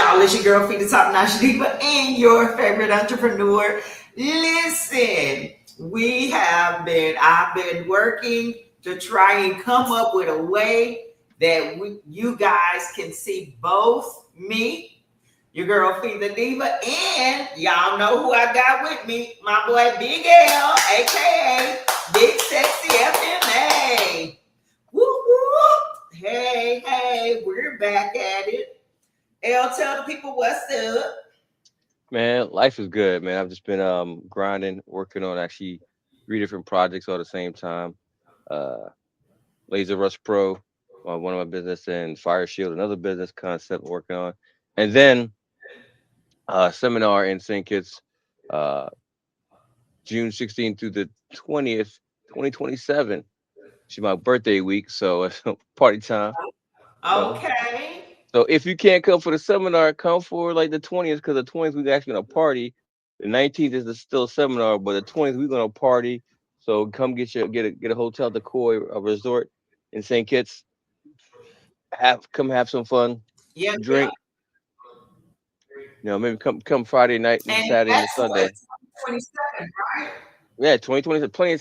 y'all? It's your girl, Feed the Top Notch Diva, and your favorite entrepreneur. Listen, I've been working to try and come up with a way that you guys can see both me, your girl, Feed the Diva, and y'all know who I got with me, my boy, Big L, aka Big Sexy FMA. Woo woo! Hey, we're back at it. L, tell the people what's up. Man, life is good, man. I've just been grinding, working on actually three different projects all at the same time. Uh Laser Rust Pro, one of my business, and Fire Shield, another business concept I'm working on. And then seminar in St. Kitts, uh June 16th through the 20th, 2027. It's my birthday week, so it's party time, you know. Okay. So if you can't come for the seminar, come for like the 20th, because the 20th we're actually gonna party. The 19th is the still seminar, but the 20th we're gonna party. So come get a hotel at the Koi Resort in St. Kitts. Come have some fun, Yep, yep. drink. Maybe come Friday night and And Saturday and that's what, Sunday. 27, right? Yeah, 2020 is plenty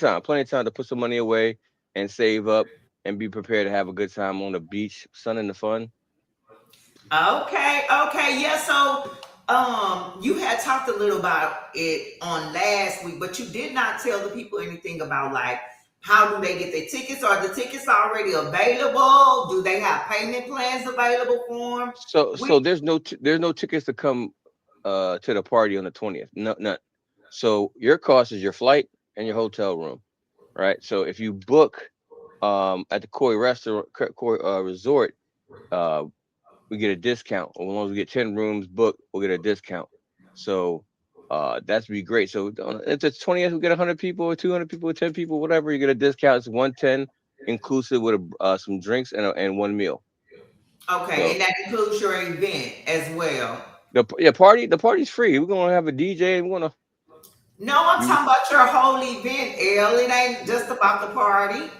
of time to put some money away and save up and be prepared to have a good time on the beach, sun in the fun. Okay. Yeah, so you had talked a little about it on last week, but you did not tell the people anything about like how do they get their tickets? Are the tickets already available? Do they have payment plans available for them? So there's no tickets to come to the party on the 20th. No, none. So your cost is your flight and your hotel room, right? So if you book at the Koi Resort, uh we get a discount. As long as we get 10 rooms booked, we'll get a discount. So that's be great. So if it's 20th, we get 100 people or 200 people or 10 people, whatever, you get a discount. It's 110 inclusive with some drinks and one meal. Okay, So and that includes your event as well. the party's free. We're gonna have a DJ. We're gonna No, I'm you talking about your whole event, L. It ain't just about the party.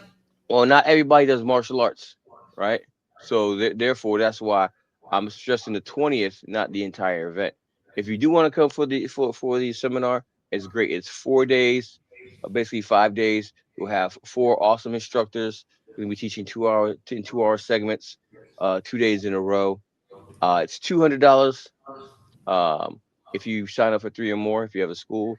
well, not everybody does martial arts, right? So therefore, that's why I'm stressing the 20th, not the entire event. If you do want to come for the seminar, it's great. It's 4 days, basically 5 days. You'll have four awesome instructors. We're gonna be teaching 2 hour segments, 2 days in a row. It's $200. Um, if you sign up for three or more, if you have a school,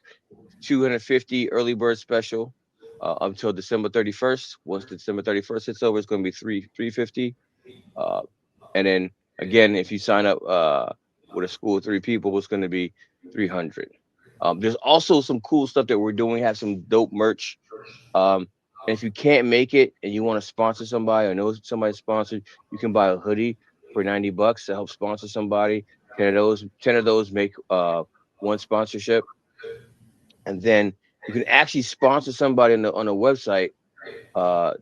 250 early bird special until December 31st. Once December 31st hits over, it's going to be 350. Uh, and then again, if you sign up with a school of three people, it's going to be 300. There's also some cool stuff that we're doing. We have some dope merch. Um, and if you can't make it and you want to sponsor somebody or know somebody sponsored, you can buy a hoodie for $90 to help sponsor somebody. 10 of those make one sponsorship, and then you can actually sponsor somebody on the website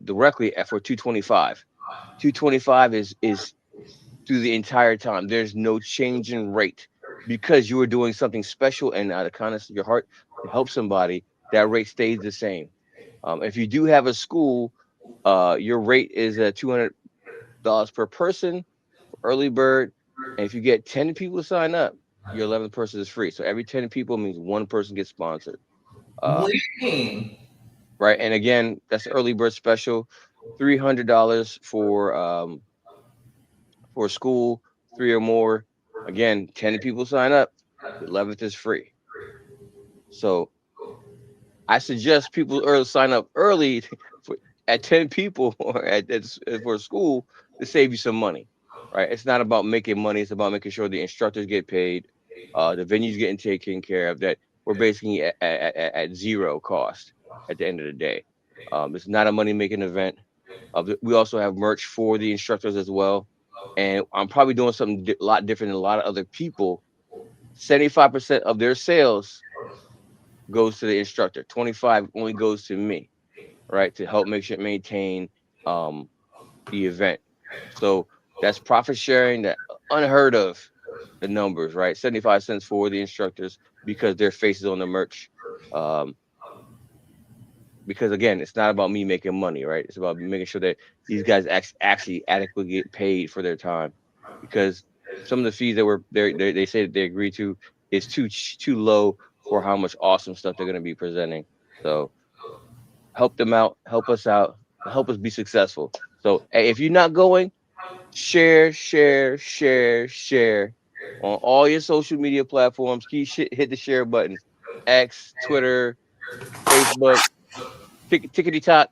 directly for 225. 225 is through the entire time. There's no change in rate because you are doing something special and out of kindness of your heart to help somebody. That rate stays the same. If you do have a school, your rate is at $200 per person for early bird, and if you get 10 people to sign up, your 11th person is free. So every 10 people means one person gets sponsored. Um, When? right? And again, that's early bird special, $300 for school, three or more. Again, 10 people sign up, the 11th is free. So I suggest people sign up early for at 10 people or for school to save you some money, right? It's not about making money; it's about making sure the instructors get paid, the venue's getting taken care of. That we're basically at zero cost at the end of the day. It's not a money making event. We also have merch for the instructors as well, and I'm probably doing something a lot different than a lot of other people. 75% of their sales goes to the instructor. 25 only goes to me, right, to help make sure maintain um, the event. So that's profit sharing, that unheard of the numbers, right? 75 cents for the instructors because their faces on the merch. Um, because again, it's not about me making money, right? It's about making sure that these guys actually adequately get paid for their time. Because some of the fees that they say that they agree to is too low for how much awesome stuff they're going to be presenting. So help them out, help us out, help us be successful. So hey, if you're not going, share, share, share, share on all your social media platforms. Hit the share button. X, Twitter, Facebook, tickety tot.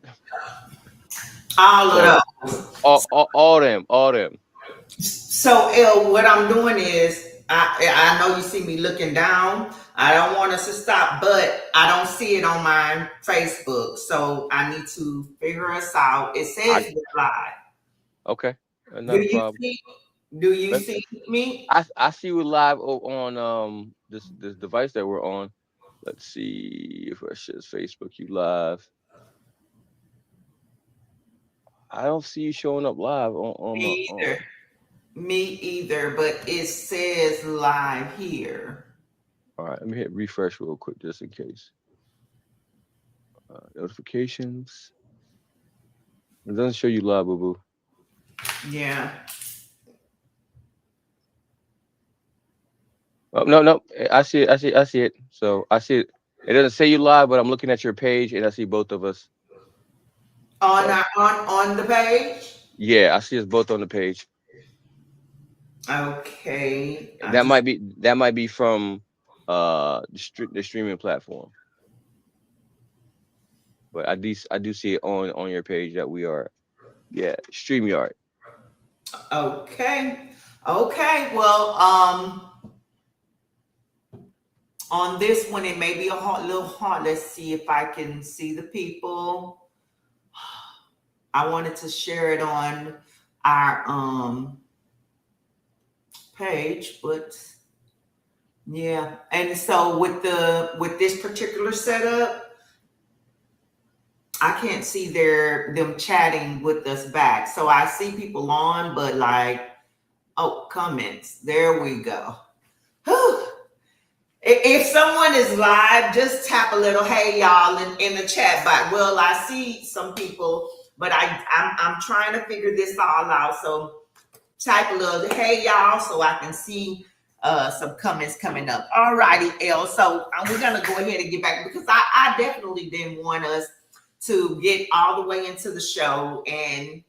All of So those. all them. So, L, what I'm doing is, I know you see me looking down. I don't want us to stop, but I don't see it on my Facebook. So I need to figure us out. It I says we're live. Okay, Do not a you problem. see? Do you Let- see me? I see you live on this device that we're on. Let's see if it says Facebook you live. I don't see you showing up live on my Me either. Me either. But it says live here. all right, let me hit refresh real quick just in case. Notifications. It doesn't show you live, boo boo. Yeah. Oh, no, no. I see it. I see it. So I see it. It doesn't say you live, but I'm looking at your page and I see both of us. On So our, on the page. yeah, I see us both on the page. Okay. I That just might be from the streaming platform. But I do see it on your page that we are, yeah, StreamYard. okay. Okay. Well, on this one, it may be a little hard. Let's see if I can see the people. I wanted to share it on our page, but yeah. And so with this particular setup, I can't see them chatting with us back. So I see people on, but like, oh, comments. There we go. Whew. If someone is live, just tap a little "Hey y'all" in the chat box. Well, I see some people, but I'm trying to figure this all out. So type a little "Hey y'all" so I can see some comments coming up. All righty, L. So we're gonna go ahead and get back because I definitely didn't want us to get all the way into the show and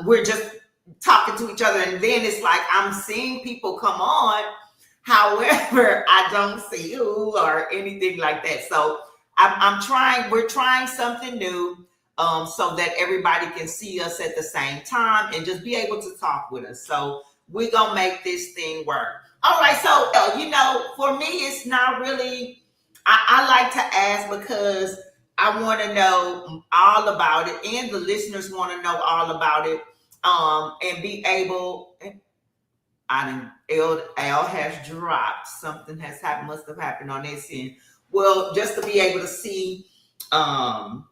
we're just talking to each other, and then it's like I'm seeing people come on. However, I don't see you or anything like that. So I'm trying, we're trying something new so that everybody can see us at the same time and just be able to talk with us. So we're going to make this thing work. All right. So, for me, it's not really, I like to ask because I want to know all about it and the listeners want to know all about it and be able, I didn't. L has dropped. Something has happened. Must have happened on this end. Well, just to be able to see, um,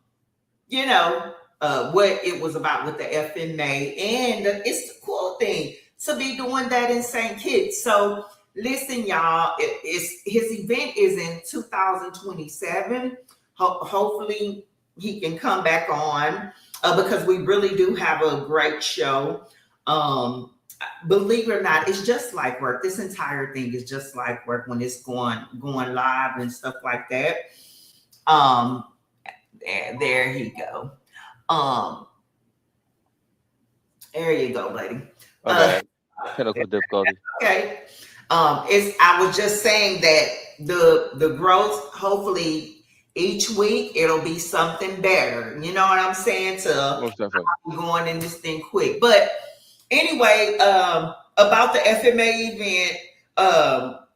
you know, what it was about with the FMA, and it's the cool thing to be doing that in St. Kitts. So, listen, y'all. His event is in 2027. Hopefully, he can come back on because we really do have a great show. Um, Believe it or not, it's just like work. This entire thing is just like work when it's going live and stuff like that. Um, there he go. Um, there you go, buddy. My Uh, bad. Technical difficulties. okay. It's I was just saying that the growth, hopefully each week it'll be something better. You know what I'm saying? To Most definitely. going in this thing quick. But anyway, about the FMA event,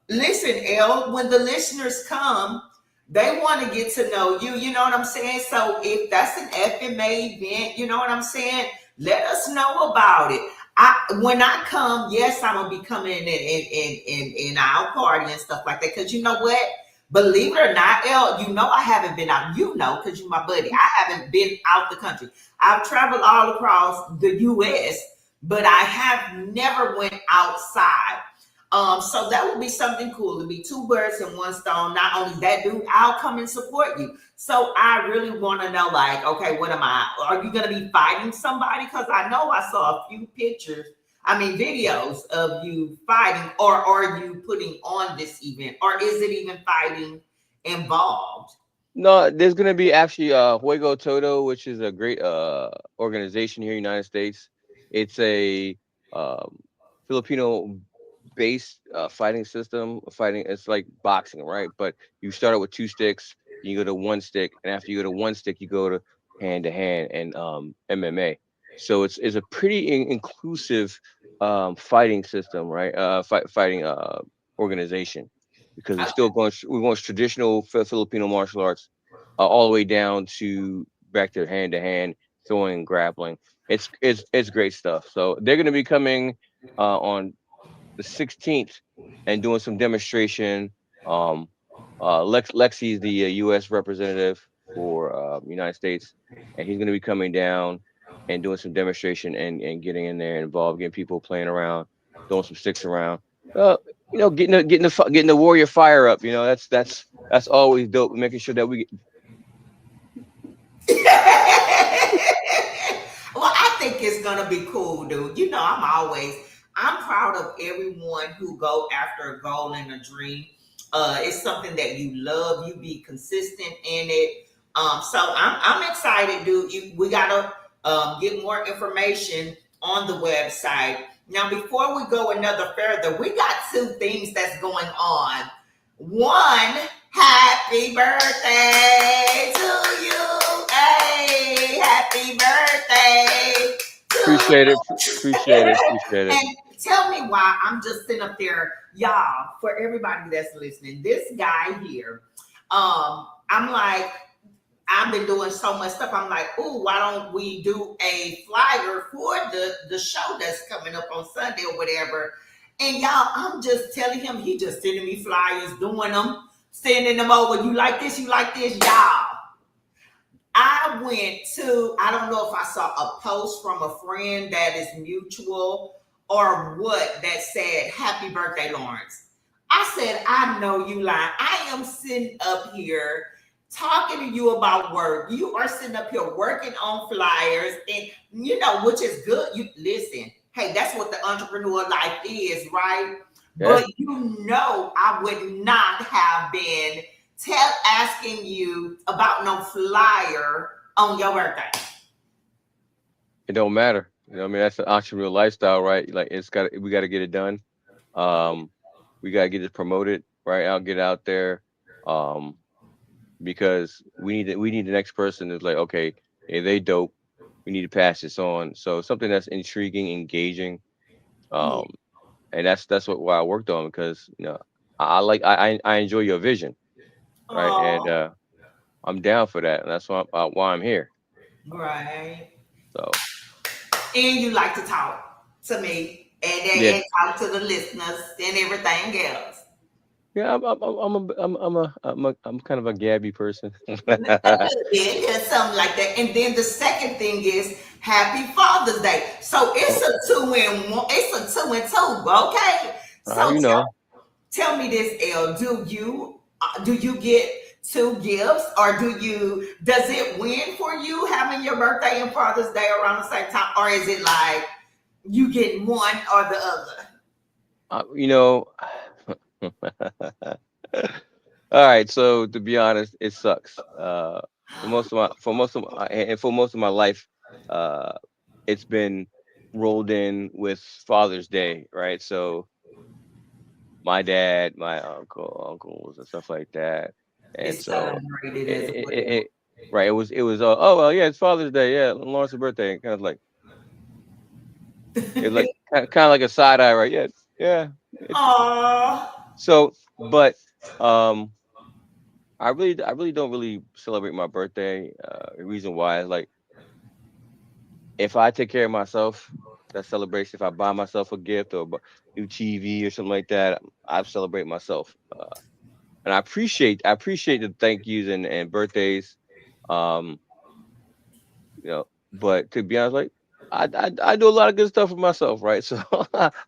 listen, L, when the listeners come, they want to get to know you. You know what I'm saying? So if that's an FMA event, you know what I'm saying? Let us know about it. When I come, yes, I'm gonna be coming in our party and stuff like that. Cause you know what? Believe it or not, L, you know I haven't been out. You know, cause you're my buddy. I haven't been out the country. I've traveled all across the U.S., but I have never went outside. So that would be something cool. To be two birds in one stone. Not only that, dude, I'll come and support you. So I really want to know, like, okay, what am I? Are you going to be fighting somebody? Because I know I saw a few pictures I mean, videos of you fighting, or are you putting on this event, or is it even fighting involved? No, there's gonna be actually Juego Todo, which is a great organization here in the United States. It's a um, Filipino based fighting system. Fighting, it's like boxing, right? But you start out with two sticks, you go to one stick, and after you go to one stick, you go to hand and MMA. So it's a pretty inclusive fighting system, right? Fighting organization, because we're going traditional Filipino martial arts all the way down to hand throwing and grappling. It's great stuff. So they're going to be coming on the 16th and doing some demonstration. Um, Lexi is the U.S. representative for United States, and he's going to be coming down and doing some demonstration and getting in there and involved, getting people playing around, throwing some sticks around. Uh, getting the warrior fire up. That's always dope. Making sure that we Well, I think it's gonna be cool, dude. You know, I'm proud of everyone who go after a goal and a dream. It's something that you love. You be consistent in it. So I'm excited, dude. We gotta get more information on the website. Now, before we go another further, we got two things that's going on. One, happy birthday to you. Hey, happy birthday to appreciate it. Appreciate it. you. Appreciate it. And tell me why I'm just sitting up there, y'all, for everybody that's listening. This guy here, I'm like, I've been doing so much stuff. I'm like, oh, why don't we do a flyer for the show that's coming up on Sunday or whatever? And y'all, I'm just telling him, he just sending me flyers, doing them, sending them over. You like this? You like this, y'all? I went to, I don't know if I saw a post from a friend that is mutual or what that said, happy birthday, Lawrence. I said, I know you lying. I am sitting up here talking to you about work. You are sitting up here working on flyers, and you know, which is good. You listen, hey, that's what the entrepreneur life is, right? Yeah, But you know, I would not have been asking you about no flyer on your birthday. it don't matter. I mean, that's an entrepreneurial lifestyle, right? Like we got to get it done. Um, we got to get it promoted, right? I'll get it out there. Um, because we need the next person that's like, okay, hey, they dope. We need to pass this on. So something that's intriguing, engaging, Yeah. um, and that's why I worked on, because I like I enjoy your vision, right? And Oh, I'm down for that, and that's why I'm here. right. So And you like to talk to me yeah, and talk to the listeners and everything else. yeah, I'm kind of a gabby person. A little bit, yeah, something like that. And then the second thing is Happy Father's Day. So it's Oh, a two in one. It's a two and two. Okay. So you know. tell me this, L. Do you get two gifts, or does it win for you having your birthday and Father's Day around the same time, or is it like you get one or the other? You know, all right. So to be honest, it sucks. For most of my life, uh, it's been rolled in with Father's Day, right? So my dad, my uncles, and stuff like that, and It's so celebrated as it right. It was oh well, yeah, it's Father's Day, yeah, Lawrence's birthday, kind of like it like kind of like a side eye, right? Yeah, yeah. well. So, but um, I really don't really celebrate my birthday. The reason why is like if I take care of myself, that celebration. If I buy myself a gift or new TV or something like that, I celebrate myself. And I appreciate the thank yous and birthdays. Um, but to be honest, like I do a lot of good stuff for myself, right? So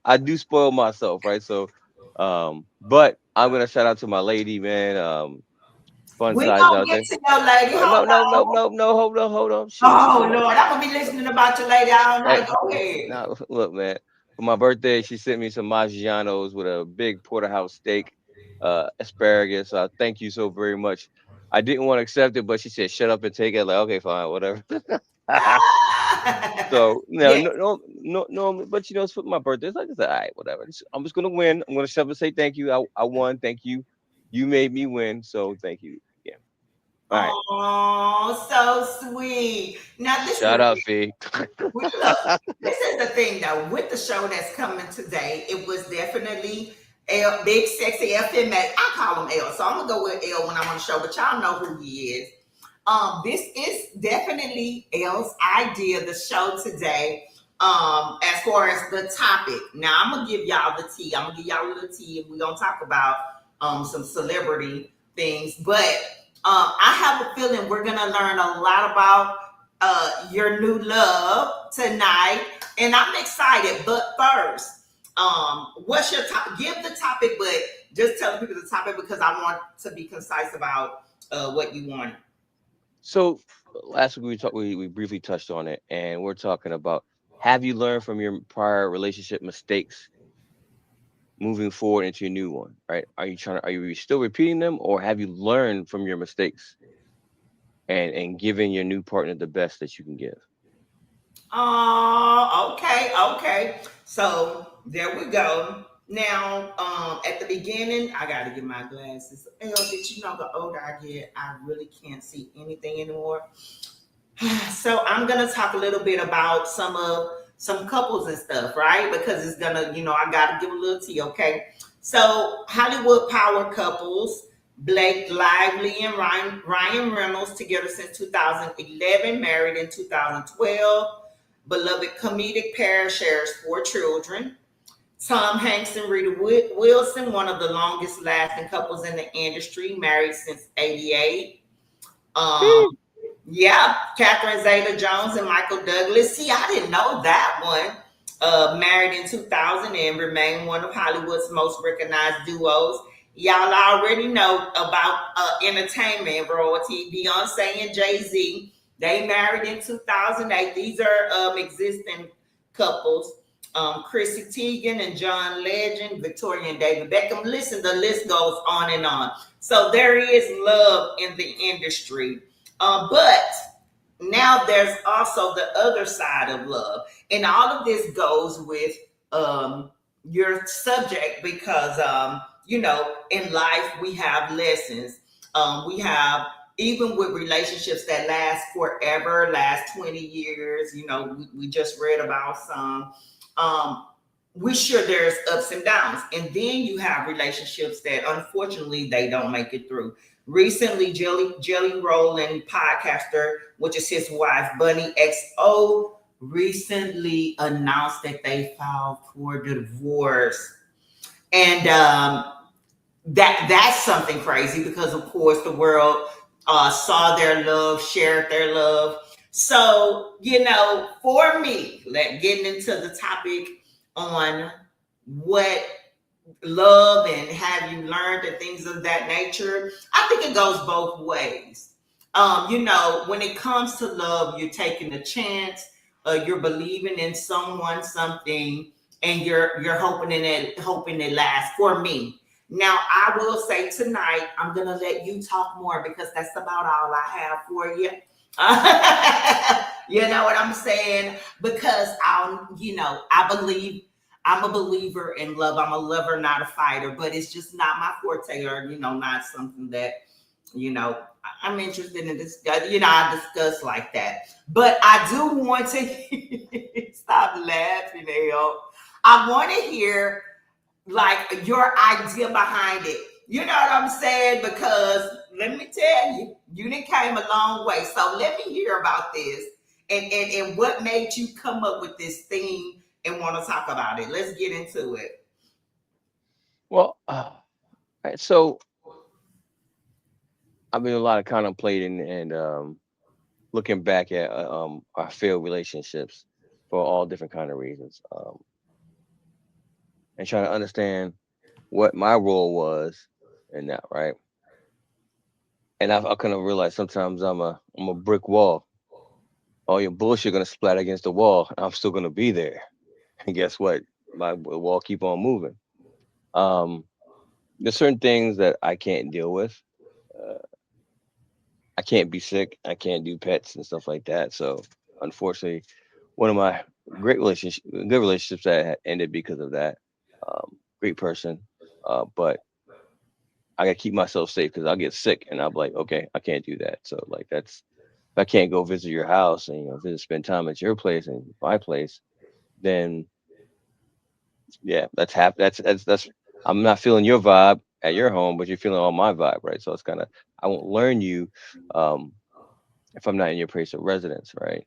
I do spoil myself, right? So, but I'm gonna shout out to my lady, man. Fun We size gonna out get there. to your lady. No, Hold no, no, on. no, no. Hold on, hold on. Shoot, Oh shoot. Lord, I'm gonna be listening about your lady all Hey, night. Go ahead. now look, man. For my birthday, she sent me some Maggiano's with a big porterhouse steak, asparagus. Thank you so very much. I didn't want to accept it, but she said, "Shut up and take it." Like, okay, fine, whatever. So no, Yeah. no, no, no, no. But you know, it's for my birthday. It's like it's all right, whatever. I'm just gonna win. I'm gonna shove and say thank you. I won. Thank you. You made me win, so thank you. Yeah. All right. Oh, so sweet. Now this is Shout out, Fee. we look. This is the thing though. With the show that's coming today, it was definitely L, big sexy FMA. I call him L, so I'm gonna go with L when I'm on the show. But y'all know who he is. This is definitely L's idea, the show today. As far as the topic. Now I'm gonna give y'all the tea. I'm gonna give y'all a little tea and we're gonna talk about some celebrity things. But I have a feeling we're gonna learn a lot about your new love tonight. And I'm excited. But first, what's your top? Give the topic, but just tell people the topic because I want to be concise about what you want. So last week we briefly touched on it, and we're talking about, have you learned from your prior relationship mistakes moving forward into your new one, right? Are you still repeating them, or have you learned from your mistakes and giving your new partner the best that you can give? Oh, okay, okay. So there we go. Now, at the beginning, I gotta get my glasses. Hell, did you know the older I get, I really can't see anything anymore. So I'm gonna talk a little bit about some couples and stuff, right? Because it's gonna, I gotta give a little tea, okay? So Hollywood power couples, Blake Lively and Ryan Reynolds, together since 2011, married in 2012. Beloved comedic pair shares 4 children. Tom Hanks and Rita Wilson, one of the longest lasting couples in the industry, married since '88. Um, Sheesh. yeah, Catherine Zeta-Jones and Michael Douglas. See, I didn't know that one. Married in 2000 and remain one of Hollywood's most recognized duos. Y'all already know about entertainment royalty. Beyonce and Jay Z. They married in 2008. These are existing couples. Chrissy Teigen and John Legend, Victoria and David Beckham. Listen, the list goes on and on. So there is love in the industry. But now there's also the other side of love. And all of this goes with your subject because, in life we have lessons. We have, even with relationships that last forever, last 20 years, we just read about some. Um, we sure there's ups and downs. And then you have relationships that unfortunately they don't make it through. Recently, Jelly Roll podcaster, which is his wife, Bunny XO, recently announced that they filed for divorce. And that's something crazy because, of course, the world saw their love, shared their love. So, for me, getting into the topic on what love and have you learned and things of that nature, I think it goes both ways. When it comes to love, you're taking a chance, you're believing in someone, something, and you're hoping it lasts. For me, now I will say tonight, I'm gonna let you talk more because that's about all I have for you. You know what I'm saying? Because I believe I'm a believer in love. I'm a lover, not a fighter, but it's just not my forte or, not something that, I'm interested in discuss, I discuss like that. But I do want to stop laughing, L. I want to hear like your idea behind it. You know what I'm saying? Because let me tell you, you done came a long way. So let me hear about this and what made you come up with this theme and want to talk about it. Let's get into it. Well, right, so I've been a lot of contemplating and looking back at our failed relationships for all different kind of reasons, and trying to understand what my role was in that, right? And I kind of realized sometimes I'm a brick wall. All your bullshit gonna splat against the wall, and I'm still gonna be there. And guess what? my wall keep on moving. Um, there's certain things that I can't deal with. Uh, I can't be sick. I can't do pets and stuff like that. So unfortunately, one of my good relationships that had ended because of that. Great person, but I gotta keep myself safe because I'll get sick and I'm like, okay, I can't do that. So like that's if I can't go visit your house and visit spend time at your place and my place, then yeah, that's I'm not feeling your vibe at your home, but you're feeling all my vibe, right? So it's kind of I won't learn you um, if I'm not in your place of residence, right?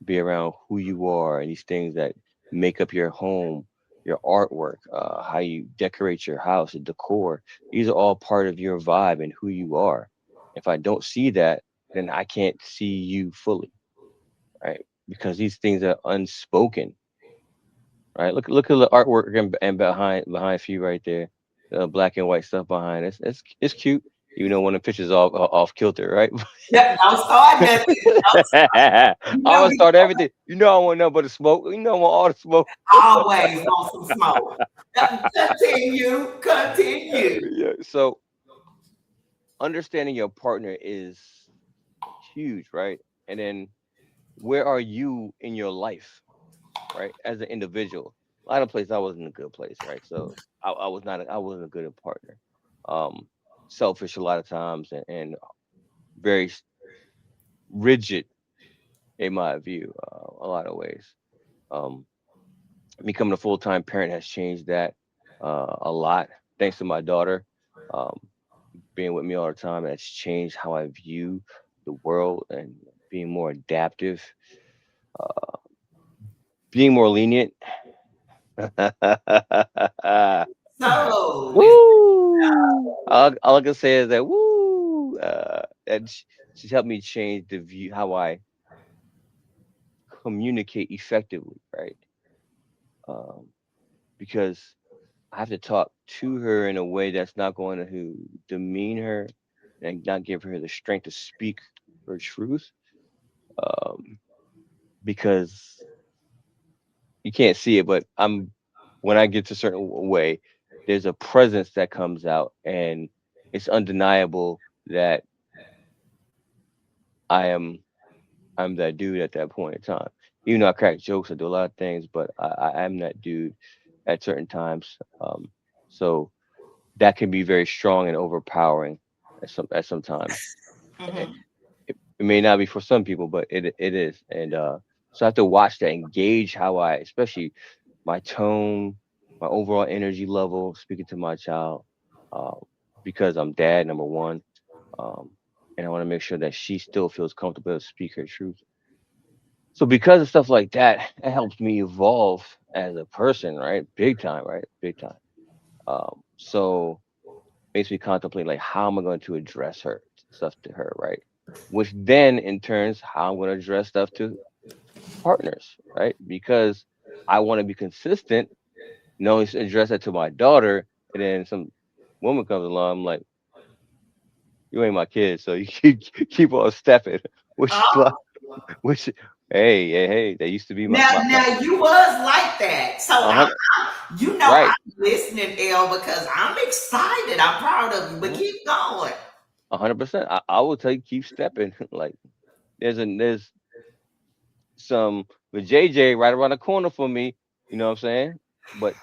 Be around who you are and these things that make up your home, your artwork, how you decorate your house, the decor. These are all part of your vibe and who you are. If I don't see that, then I can't see you fully, right? Because these things are unspoken, right? Look at the artwork and behind you right there, the black and white stuff behind it. It's cute, even though when the picture's off kilter, right? Yep, don't start nothing. Don't start. I'm You know gonna we start everything. You know I want nothing but the smoke. You know I want all the smoke. always want some smoke. Continue, continue. Yeah. So understanding your partner is huge, right? And then where are you in your life, right? As an individual. A lot of places I was in a good place, right? So I was not I wasn't a good partner. Um Selfish a lot of times and very rigid in my view, a lot of ways. Um Becoming a full-time parent has changed that a lot thanks to my daughter um, being with me all the time. That's changed how I view the world and being more adaptive, uh, being more lenient. So, this, Woo! All I can say is that woo. She's helped me change the view how I communicate effectively, right? Um, because I have to talk to her in a way that's not going to demean her and not give her the strength to speak her truth. Um, because you can't see it, but when I get to a certain way, there's a presence that comes out, and it's undeniable that I am I'm that dude at that point in time. Even though I crack jokes, I do a lot of things, but I am that dude at certain times. So that can be very strong and overpowering at some times. It, mhm. it may not be for some people, but it is. And so I have to watch that, engage how I, especially my tone, my overall energy level, speaking to my child, uh, because I'm dad, number one, um, and I want to make sure that she still feels comfortable to speak her truth. So because of stuff like that, it helps me evolve as a person, right? Big time, right? Big time. So makes me contemplate like how am I going to address her stuff to her, right? Which then in turns how I'm going to address stuff to partners, right? Because I want to be consistent, knowing to address that to my daughter, and then some woman comes along, I'm like, you ain't my kid, so you keep on stepping. Which is like, Oh, which, hey, that used to be my now you was like that. So uh huh, you know right, I'm listening, L, because I'm excited. I'm proud of you, but mhm, keep going. 100%. I will tell you, keep stepping. Like there's some with JJ right around the corner for me. You know what I'm saying? But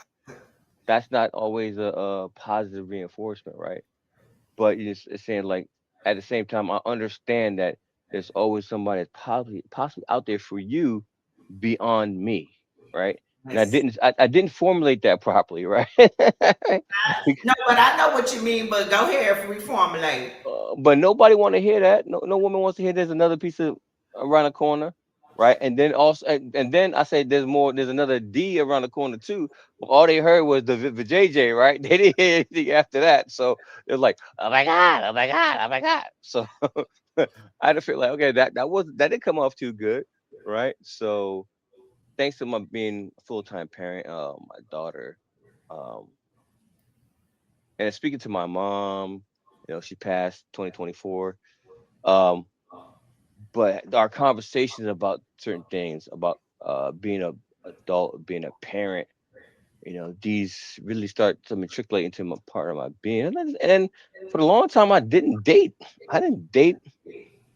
that's not always a positive reinforcement, right? But it's saying like at the same time, I understand that there's always somebody that's possibly out there for you beyond me, right? And Yes. I didn't formulate that properly, right? No, but I know what you mean. But go ahead, reformulate. But nobody want to hear that. No woman wants to hear there's another piece of around the corner, right? And then also, and then I say there's more. There's another D around the corner too. But all they heard was the JJ, right? They didn't hear anything after that. So they're like, oh my god, oh my god, oh my god. So I had to feel like, okay, that didn't come off too good, right? So thanks to my being a full time parent, my daughter, um, and speaking to my mom, she passed 2024. Um, but our conversations about certain things, about being a adult, being a parent, these really start to matriculate into my part of my being. And for a long time, I didn't date. I didn't date.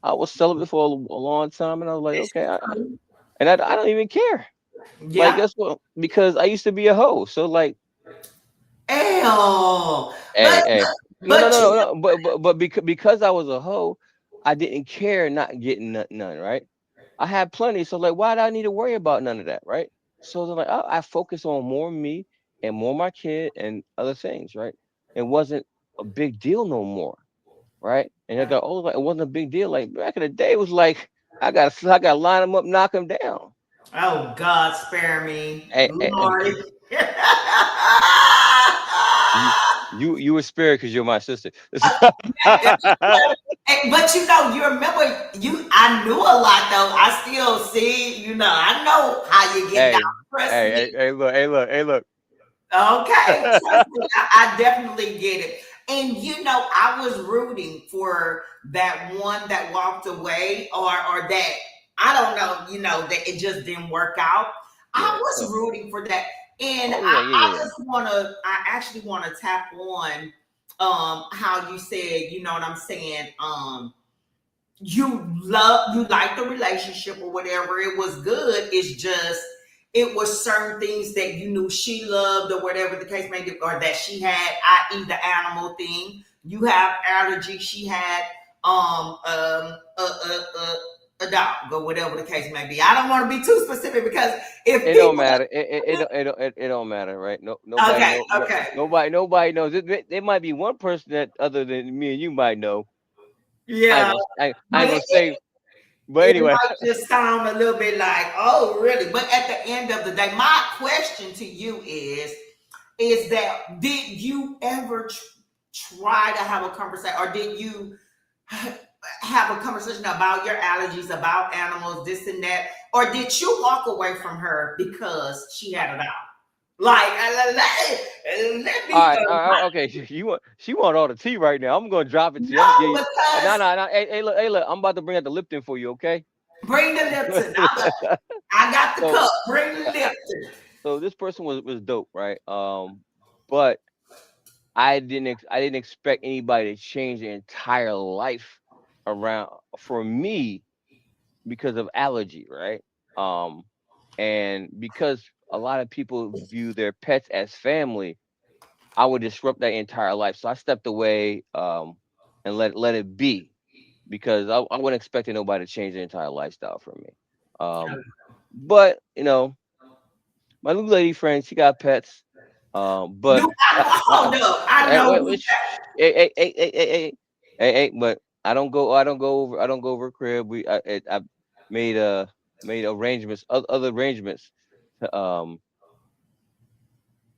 I was celibate for a long time, and I was like, It's okay, true. and I don't even care. Like, Yeah. guess what? Because I used to be a hoe. So like, Ew. hey, But hey, no, no, but no, you no, no. But because I was a hoe, I didn't care not getting none, right? I had plenty, so like, why do I need to worry about none of that, right? So then, like, I focus on more me and more my kid and other things, right? It wasn't a big deal no more, right? And I got older, like, it wasn't a big deal. Like back in the day, it was like I got to line them up, knock them down. oh God spare me. Hey, Lord. you you were spared because you're my sister. But you remember I knew a lot though. I still see, I know how you get down. Hey, Trust hey, hey, me. hey, look, hey, look, hey, look. Okay, trust me, I definitely get it. And I was rooting for that one that walked away, or that I don't know, that it just didn't work out. I Yeah. was So, rooting for that, and oh yeah, yeah, yeah, I actually wanna tap on how you said, you know what I'm saying, you like the relationship or whatever, it was good, it's just it was certain things that you knew she loved or whatever the case may be, or that she had, i.e. the animal thing, you have allergy, she had a dog or whatever the case may be. I don't want to be too specific because if it don't people matter. It don't matter, right? No, nobody okay, know. No, okay, nobody knows. There might be one person that other than me and you might know. yeah, I but ain't gonna say. But it anyway, might just sound a little bit like, oh, really? But at the end of the day, my question to you is that did you ever try to have a conversation, or did you have a conversation about your allergies, about animals, this and that, or did you walk away from her because she had it out? Like, let me all right, okay. She want all the tea right now. I'm gonna drop it to you. I'm gonna no, give you. No, because no, no. Hey, look. I'm about to bring out the Lipton for you, okay? bring the Lipton. I got the so, cup. Bring the uh, Lipton. so this person was dope, right? But I didn't expect anybody to change their entire life around for me because of allergy, right? Um, and because a lot of people view their pets as family, I would disrupt that entire life. So I stepped away, and let it be because I wasn't expecting nobody to change their entire lifestyle for me. But my new lady friend, she got pets. You But hold up. I hey, know wait, you wait, hey, but I don't go over her crib. I made made arrangements, other arrangements to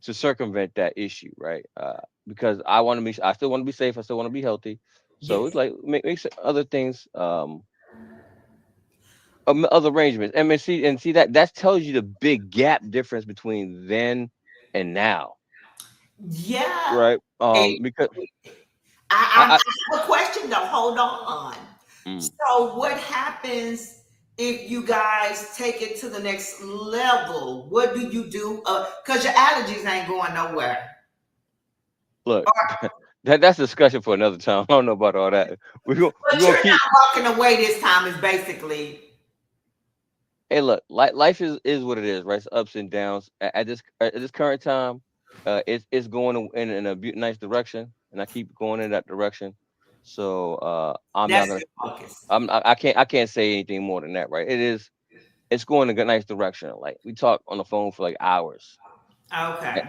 to circumvent that issue, right? Because I still want to be safe. I still want to be healthy. So it's yes. like make other things, other arrangements. I mean, see that tells you the big gap difference between then and now, Yeah. right? And Because I I have a question though. Hold on. mm, So what happens if you guys take it to the next level? What do you do? Because your allergies ain't going nowhere. look. That's a discussion for another time. I don't know about all that. We But gonna you're keep. not walking away this time is basically Hey, look, life is what it is, right? It's ups and downs. At this current time, it's going in a nice direction, and I keep going in that direction. So I'm not that's gonna. the focus. I can't say anything more than that, right? It's going in a nice direction. Like we talk on the phone for like hours. Eh, Okay.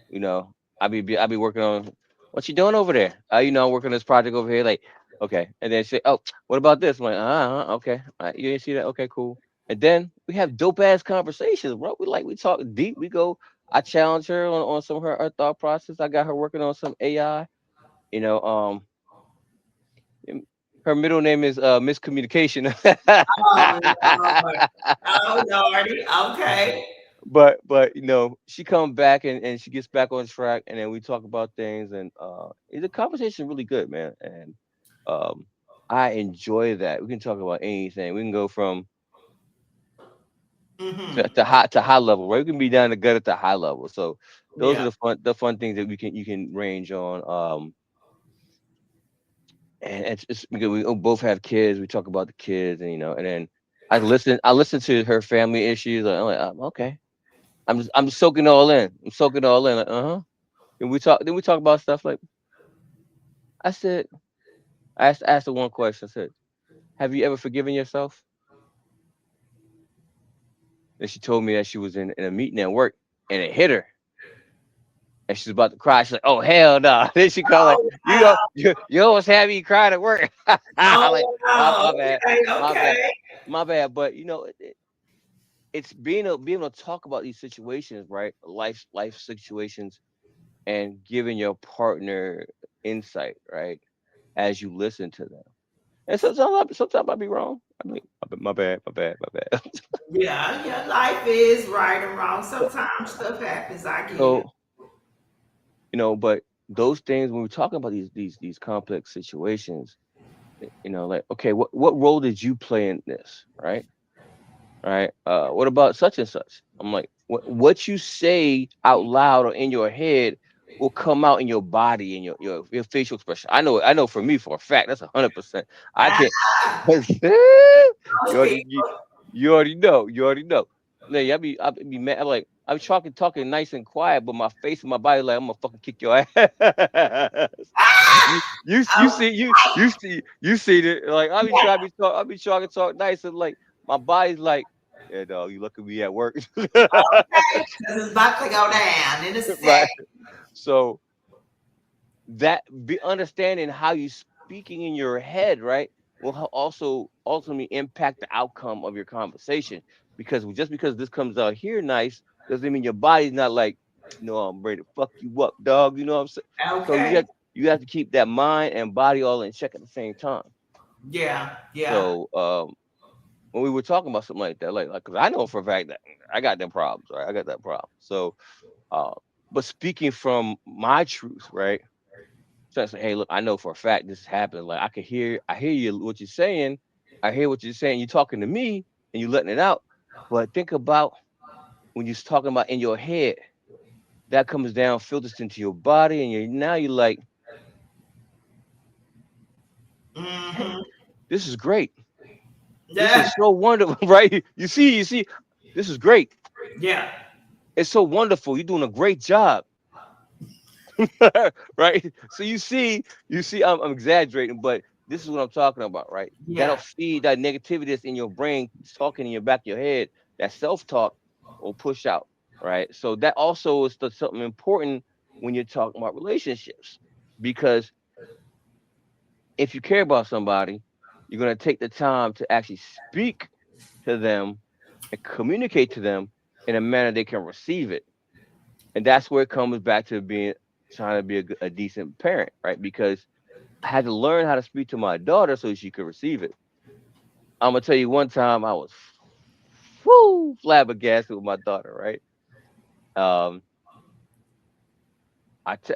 You know, I be working on what you doing over there. I'm working on this project over here. Like, okay, and then say, oh, what about this? I'm like, okay, you didn't see that? Okay, cool. And then we have dope ass conversations, bro. We talk deep. We go. I challenge her on some of her thought process. I got her working on some AI. You know, um, her middle name is miscommunication. Oh Lord. Oh Lordy. Okay. But she comes back and she gets back on track, and then we talk about things, and the conversation really good, man. And um I enjoy that. We can talk about anything. We can go from Mm-hmm. to high level, right? We can be down the gut at the high level. So those are Yeah. the fun things that we can you can range on. And it's because we both have kids. We talk about the kids, and and then I listen to her family issues. Like, I'm like, okay, I'm soaking it all in. I'm soaking it all in. Like, uh-huh. And we talk about stuff like I said. I asked her one question. I said, "Have you ever forgiven yourself?" And she told me that she was in a meeting at work, and it hit her, and she's about to cry. She's like, "Oh hell no!" Then she called like, Oh wow. You almost had me crying at work." I'm like, Oh wow. my bad, Okay. my bad, Okay. my bad. But it's being able to talk about these situations, right? Life situations, and giving your partner insight, right? As you listen to them. And sometimes I be wrong. I mean, my bad, my bad, my bad. Yeah. Yeah. Life is right and wrong. Sometimes stuff happens. I get it. So but those things when we're talking about these complex situations, like, okay, what role did you play in this, right? Right? What about such and such? I'm like, what you say out loud or in your head will come out in your body and your facial expression. I know for me for a fact that's 100%. I can't. Ah, you those already you, people. you already know. You already know. Like, I be mad. I'm like I'm talking nice and quiet, but my face and my body like I'm gonna fucking kick your ass. Ah, You see it. Like I yeah. be talk I be trying to talk nice and like my body's like, yeah, dog, you look at me at work. Okay. Because it's about to go down in a sec. Right. So that be understanding how you speaking in your head, right, will also ultimately impact the outcome of your conversation. Because just because this comes out here nice doesn't mean your body's not like, no, I'm ready to fuck you up, dog. You know what I'm saying? So Okay. you have to keep that mind and body all in check at the same time. Yeah. Yeah. So when we were talking about something like that, because I know for a fact that I got them problems, right? I got that problem. So, uh, but speaking from my truth, right? So I say, hey, look, I know for a fact this is happening. Like I hear you what you're saying. I hear what you're saying. You're talking to me and you're letting it out. But think about when you're talking about in your head, that comes down, filters into your body, and now you're like, hey, Mm-hmm. this is great. This Yeah. is so wonderful, right? You see, this is great. Yeah. It's so wonderful. You're doing a great job. Right? So you see, I'm exaggerating, but this is what I'm talking about, right? That'll Yeah. feed that negativity that's in your brain, it's talking in your back of your head, that self-talk will push out, right? So that also is something important when you're talking about relationships, because if you care about somebody, you're gonna take the time to actually speak to them and communicate to them in a manner they can receive it. And that's where it comes back to being trying to be a decent parent, right? Because I had to learn how to speak to my daughter so she could receive it. I'm gonna tell you one time I was flabbergasted with my daughter, right? Um,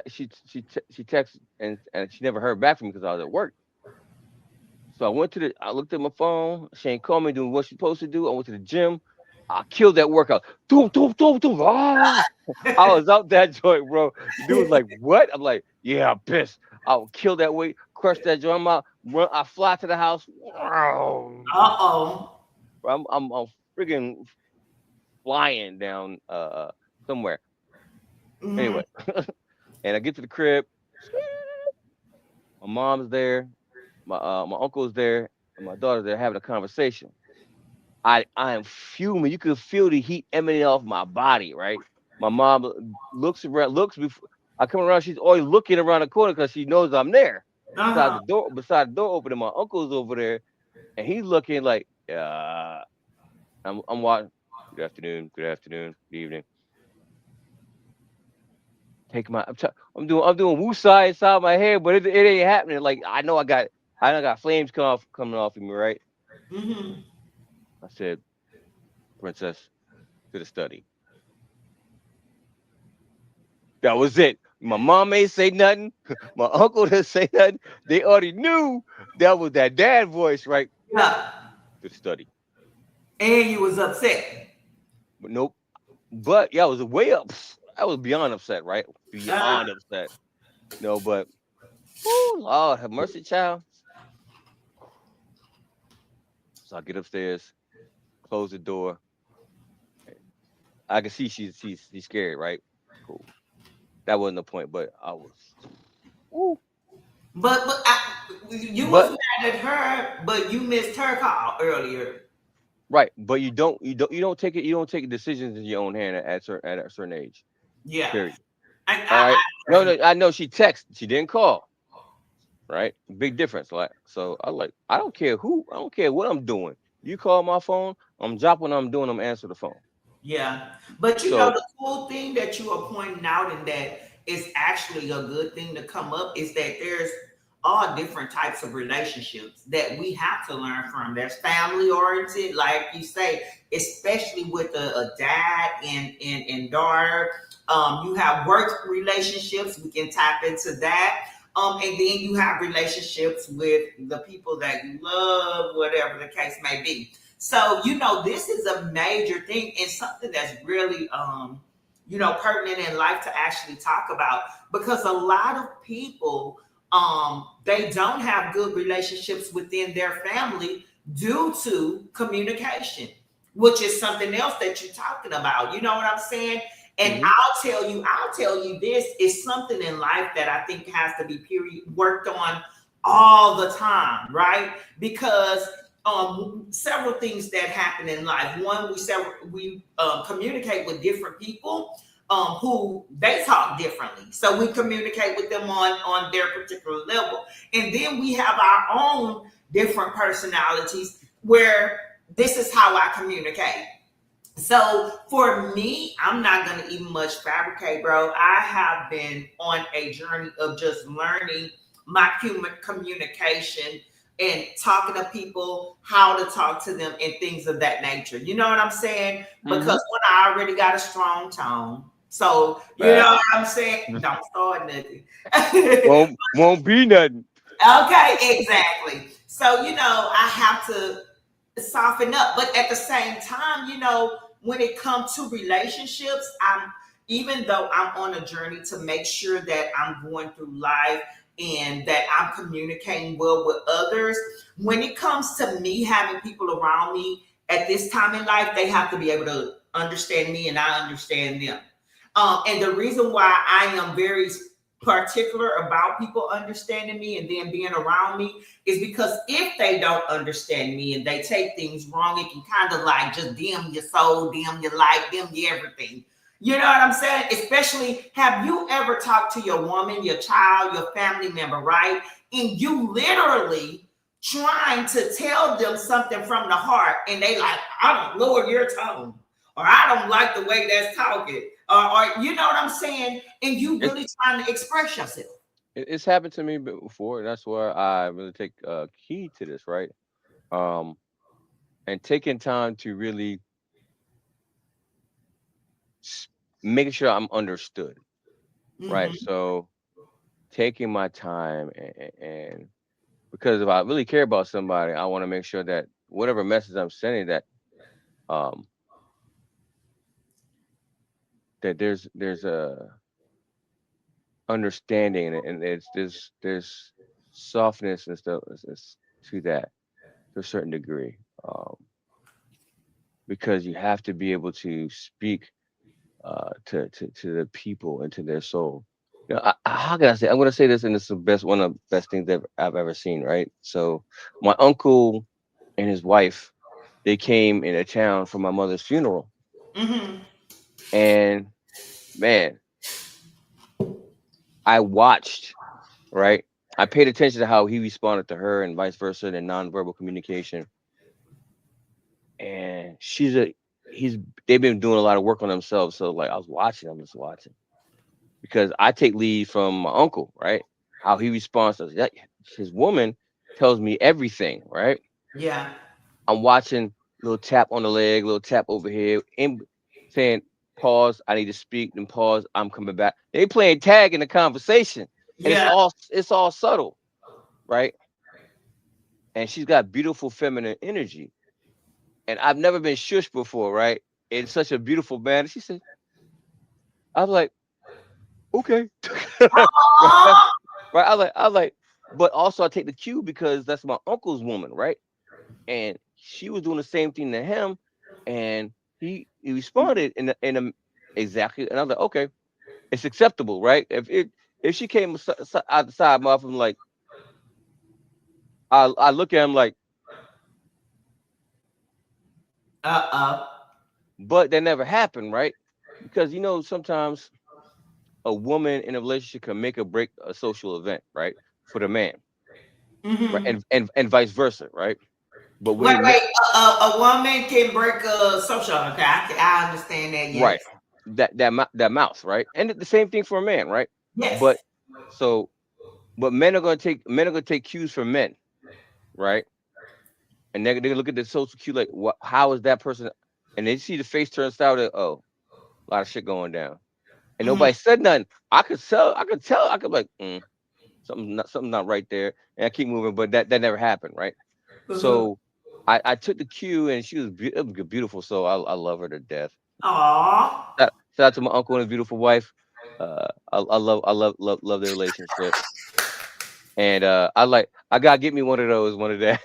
she texted and she never heard back from me because I was at work. So I looked at my phone. She ain't called me doing what she supposed to do. I went to the gym. I killed that workout. Doom, doom, doom, doom. Ah! I was out that joint, bro. The dude was like, "What?" I'm like, "Yeah, I'm pissed. I will kill that weight, crush that joint. I'm out, run. I fly to the house. Wow. Uh-oh. I'm friggin' flying down somewhere. Mm-hmm. Anyway, and I get to the crib. My mom's there. My uncle's there, and my daughter's there having a conversation. I am fuming. You could feel the heat emanating off my body, right? My mom looks around, looks before I come around. She's always looking around the corner because she knows I'm there. Uh-huh. Beside the door opening, my uncle's over there, and he's looking like, I'm watching. Good afternoon, good evening. Take my, I'm doing woosah inside my head, but it ain't happening. Like I know I got flames coming off of me, right? Mm-hmm. I said, Princess, to the study. That was it. My mom ain't say nothing. My uncle didn't say nothing. They already knew that was that dad voice, right? Yeah. To the study. And you was upset. But nope. But yeah, I was way up. I was beyond upset, right? Uh, Beyond upset. No, but oh Lord, have mercy, child. So I get upstairs, close the door. I can see she's scared, right? Cool. That wasn't the point, but I was. Ooh. you was But mad at her, but you missed her call earlier. right, but you don't take it. You don't take decisions in your own hand at a certain age. Yeah, Period. All I right. No, agree. no, I know she texted. She didn't call. Right. Big difference. Like so, I don't care who. I don't care what I'm doing. You call my phone. I'm dropping what I'm doing. I'm answer the phone. Yeah, but So. the cool thing that you are pointing out, and that is actually a good thing to come up, is that there's all different types of relationships that we have to learn from. There's family oriented, like you say, especially with a dad and daughter. You have work relationships. We can tap into that. And then you have relationships with the people that you love, whatever the case may be. So, this is a major thing and something that's really, pertinent in life to actually talk about, because a lot of people, they don't have good relationships within their family due to communication, which is something else that you're talking about. You know what I'm saying? And Hmm. I'll tell you, this is something in life that I think has to be worked on all the time, right? Because several things that happen in life. One, we communicate with different people who they talk differently, so we communicate with them on their particular level, and then we have our own different personalities where this is how I communicate. So for me, I'm not gonna even much fabricate, bro. I have been on a journey of just learning my human communication and talking to people, how to talk to them, and things of that nature. You know what I'm saying? Hmm. Because when I already got a strong tone, so you know what Facts. I'm saying. Don't start nothing. Won't be nothing. Okay, exactly. So, I have to soften up. But at the same time, when it comes to relationships, even though I'm on a journey to make sure that I'm going through life and that I'm communicating well with others, when it comes to me having people around me at this time in life, they have to be able to understand me and I understand them. And the reason why I am very particular about people understanding me and then being around me is because if they don't understand me and they take things wrong, it can kind of like just dim your soul, dim your light, dim your everything. You know what I'm saying? Especially, have you ever talked to your woman, your child, your family member, right? And you literally trying to tell them something from the heart, and they like, I don't lower your tone, or I don't like the way that's talking, or you know what I'm saying? And you It's really trying to express yourself. it's happened to me before. That's why I really take key to this, right? Um, and taking time to really s- making sure I'm understood, right? Mm-hmm. So taking my time and because if I really care about somebody, I want to make sure that whatever message I'm sending um that there's a understanding and it's there's softness and stuff to that to a certain degree because you have to be able to speak to the people and to their soul. You know, how can I say? I'm going to say this, and it's the best one of the best things that I've ever seen. Right. So my uncle and his wife, they came in a town for my mother's funeral, Mm-hmm. and man, I watched. Right. I paid attention to how he responded to her and vice versa, and nonverbal communication. And he's they've been doing a lot of work on themselves. So like I was watching, I'm just watching because I take lead from my uncle, right? How he responds to that. His woman tells me everything, right? Yeah. I'm watching little tap on the leg, little tap over here, in saying pause, I need to speak, then pause, I'm coming back. They playing tag in the conversation, and Yeah. it's all subtle, right? And she's got beautiful feminine energy, and I've never been shushed before, right? in such a beautiful manner. She said, I was like, okay. Right. Aw. Right. I was like, but also I take the cue because that's my uncle's woman, right? And she was doing the same thing to him, and he responded in a exactly, and I was like, okay, it's acceptable, right? If she came out the side of my mouth, I'm like, I look at him like, Uh-oh. but that never happened, right? Because sometimes a woman in a relationship can make or break a social event, right? For the man, right? Mm-hmm. And vice versa, right? But Wait, when wait. A woman can break a social. Okay, I understand that. Yes. right, that mouth, right? And the same thing for a man, right? But Yes. so but men are gonna take cues from men, right? And they're gonna look at the social cue like, how is that person? And they see the face turn sour. Oh, a lot of shit going down, and Mm-hmm. nobody said nothing. I could be like, something not right there, and I keep moving, but that never happened, right? Uh-huh. So I took the cue, and she was beautiful, so I love her to death. Aw. Shout out to my uncle and his beautiful wife. I love their relationship, and I gotta get me one of those one of that.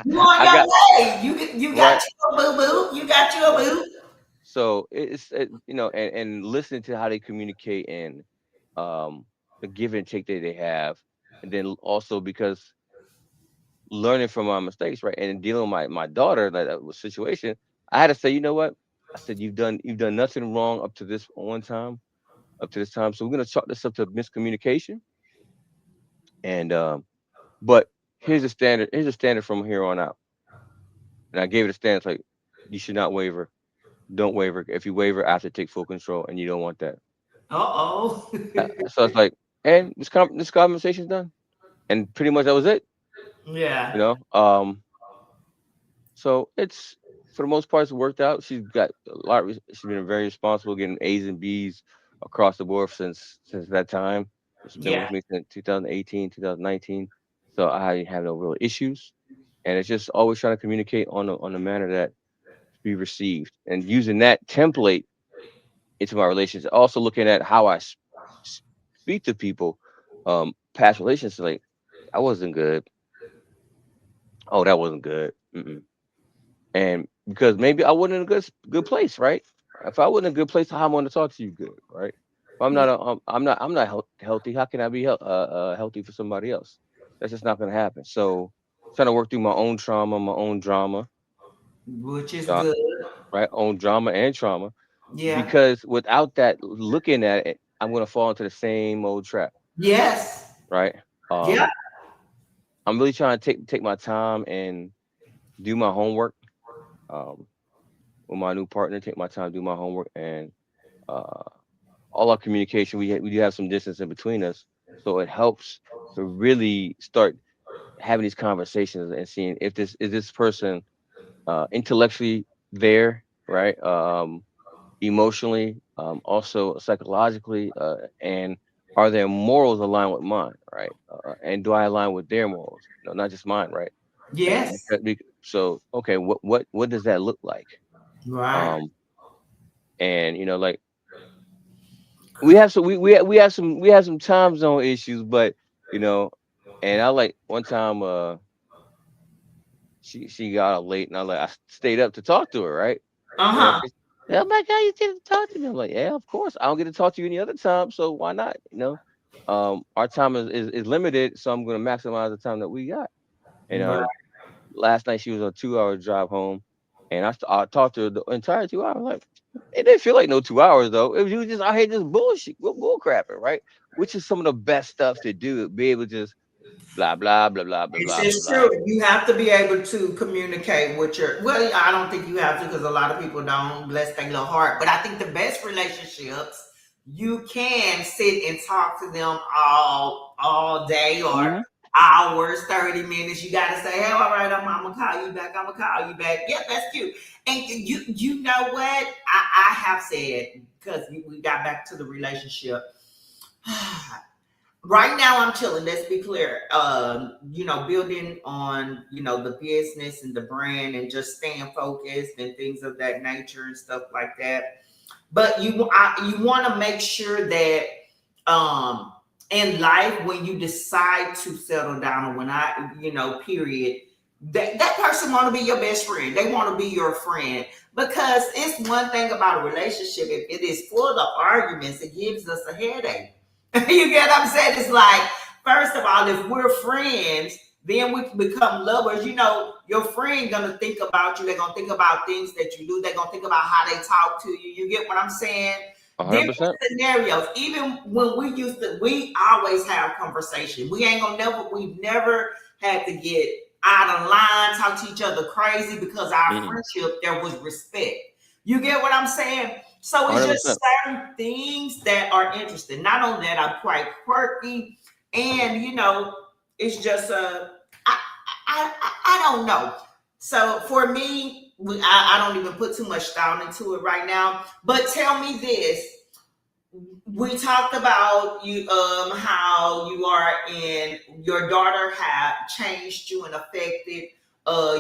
You on I got your way. You got right. you a boo boo. You got you a Right. boo. So and listening to how they communicate and um the give and take that they have, and then also because learning from my mistakes, right, and dealing with my daughter that was situation, I had to say, you know what? I said you've done nothing wrong up to this time. So we're gonna chalk this up to miscommunication, and but here's a standard from here on out. And I gave it a stance like you should not waver. Don't waver. If you waver, I have to take full control, and you don't want that. Uh-oh. So it's like, and this conversation's done, and pretty much that was it. Yeah. You know, so it's for the most part it's worked out. She's got a lot. She's been very responsible, getting A's and B's across the board since that time. She's been Yeah. with me since 2018, 2019. So I have no real issues, and it's just always trying to communicate on a manner that be received, and using that template into my relations. Also looking at how speak to people, past relations. Like, I wasn't good. Oh, that wasn't good. Mm-mm. And because maybe I wasn't in a good place, right? If I wasn't in a good place, how am I going to talk to you good, right? If I'm not healthy. How can I be healthy for somebody else? That's just not going to happen. So, trying to work through my own trauma, my own drama, Which is uh, good. right? Own drama and trauma, Yeah. because without that, looking at it, I'm going to fall into the same old trap, Yes. right? Yeah. Um, I'm really trying to take my time and do my homework. Um, with my new partner, take my time, do my homework, and uh, all our communication. We do have some distance in between us, so it helps to really start having these conversations and seeing if this person intellectually there, right? Emotionally, also psychologically, and are their morals aligned with mine, right? And do I align with their morals? No, not just mine, right? And Yes. so, okay, what does that look like? Right. Um, and like we have some time zone issues, but you know, and I like one time she got out late, and I stayed up to talk to her, right? Uh-huh. Oh my God, you didn't talk to me. I'm like, yeah, of course. I don't get to talk to you any other time, so why not? Our time is limited, so I'm gonna maximize the time that we got. And Right. last night she was on a 2 hour drive home, and I talked to her the entire 2 hours. Like, it didn't feel like no 2 hours though. It was, you was just out here just bull crapping, right? Which is some of the best stuff to do. Be able to just blah blah blah blah blah This blah blah is blah. true. You have to be able to communicate with your. Well, I don't think you have to because a lot of people don't. Bless their little heart. But I think the best relationships, you can sit and talk to them all day or Hmm. hours, 30 minutes. You got to say, "Hey, all right, I'm gonna call you back. I'm gonna call you back." Yeah, that's cute. And you know what? I have said because we got back to the relationship. Right now I'm chilling. Let's be clear. Building on, the business and the brand and just staying focused and things of that nature and stuff like that. But you want to make sure that um in life, when you decide to settle down, or when period, that person want to be your best friend. They want to be your friend, because it's one thing about a relationship. If it is full of arguments, it gives us a headache. You get what I'm saying? It's like, first of all, if we're friends, then we can become lovers. Your friend gonna think about you. They're gonna think about things that you do. They're gonna think about how they talk to you. You get what I'm saying? Different 100%. scenarios. Even when we always have conversation. We've never had to get out of line, talk to each other crazy, because our Mm-mm. friendship, there was respect. You get what I'm saying? So it's just 100%. certain things that are interesting. Not only that, I'm quite quirky, and it's just I don't know. So for me, I don't even put too much thought into it right now. But tell me this: we talked about you, how you are in your daughter have changed you and affected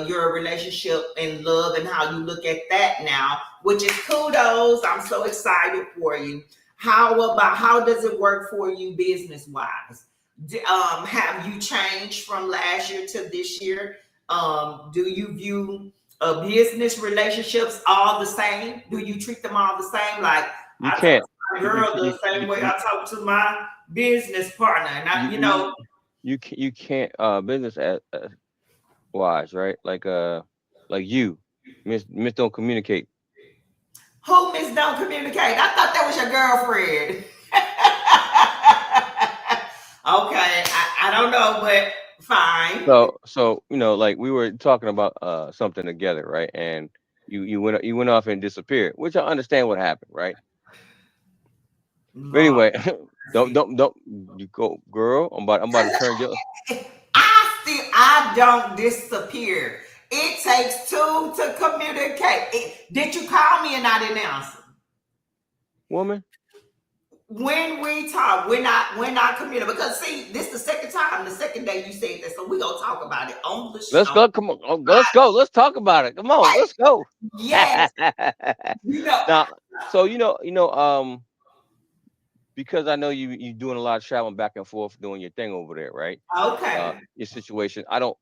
your relationship and love, and how you look at that now, which is kudos. I'm so excited for you. How does it work for you business wise? Have you changed from last year to this year? Do you view business relationships all the same? Do you treat them all the same? Like, You I talk can't. to my You girl the same way I talk to my business partner, and you you you you can't business wise, right? Like you, Miss don't communicate. who Miss don't communicate? I thought that was your girlfriend. Okay, I don't know, but fine. So like we were talking about something together, right? And you went off and disappeared, which I understand what happened, right? But Lord anyway, don't mercy. don't don't you go, girl. I'm about to turn your I don't disappear. It takes two to communicate. Did you call me and I didn't answer? woman. When we talk, we're not communicating, because see, this is the second time, the second day you said that, so we're gonna talk about it on the Let's show. go. Come on. Oh, let's go. Let's talk about it. Come on. Let's go. Yes, you know. Now, so because I know you doing a lot of traveling back and forth doing your thing over there, right? Okay. Your situation. I know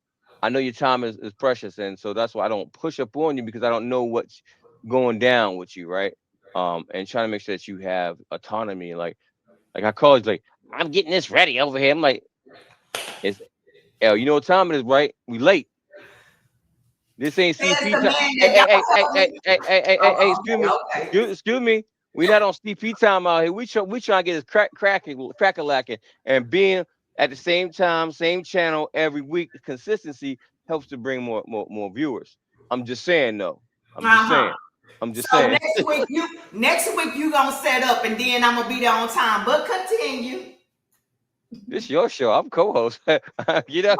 your time is precious, and so that's why I don't push up on you, because I don't know what's going down with you, right? And trying to make sure that you have autonomy. Like I call it, like, I'm getting this ready over here. I'm like, it's L. You know what time it is, right? We late. This ain't Says CP the time. man Hey, that hey, don't hey, hey, have hey, me. hey, hey, hey, hey, hey, Oh, excuse me. okay, okay. Excuse me. We not on CP time out here. We trying to get this cracker lacking, and being at the same time, same channel every week. Consistency helps to bring more viewers. I'm just saying, though. I'm just Uh-huh. saying. I'm just So saying. next week you gonna set up, and then I'm gonna be there on time. But continue. This your show. I'm co-host. You know.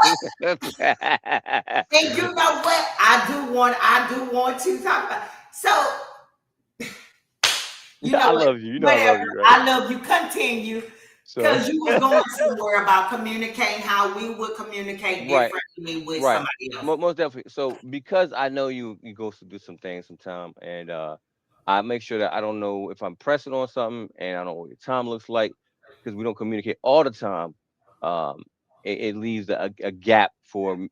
And you know what? I do want to talk about. So, you know I what? love you. You know I Whatever. love you, right? I love you. Continue. So, Because you was going somewhere about communicating, how we would communicate right. differently with Right. somebody else. Most definitely. So because I know you go to do some things sometime, and I make sure that I don't know if I'm pressing on something, and I don't know what your time looks like, because we don't communicate all the time. Um, it leaves a gap for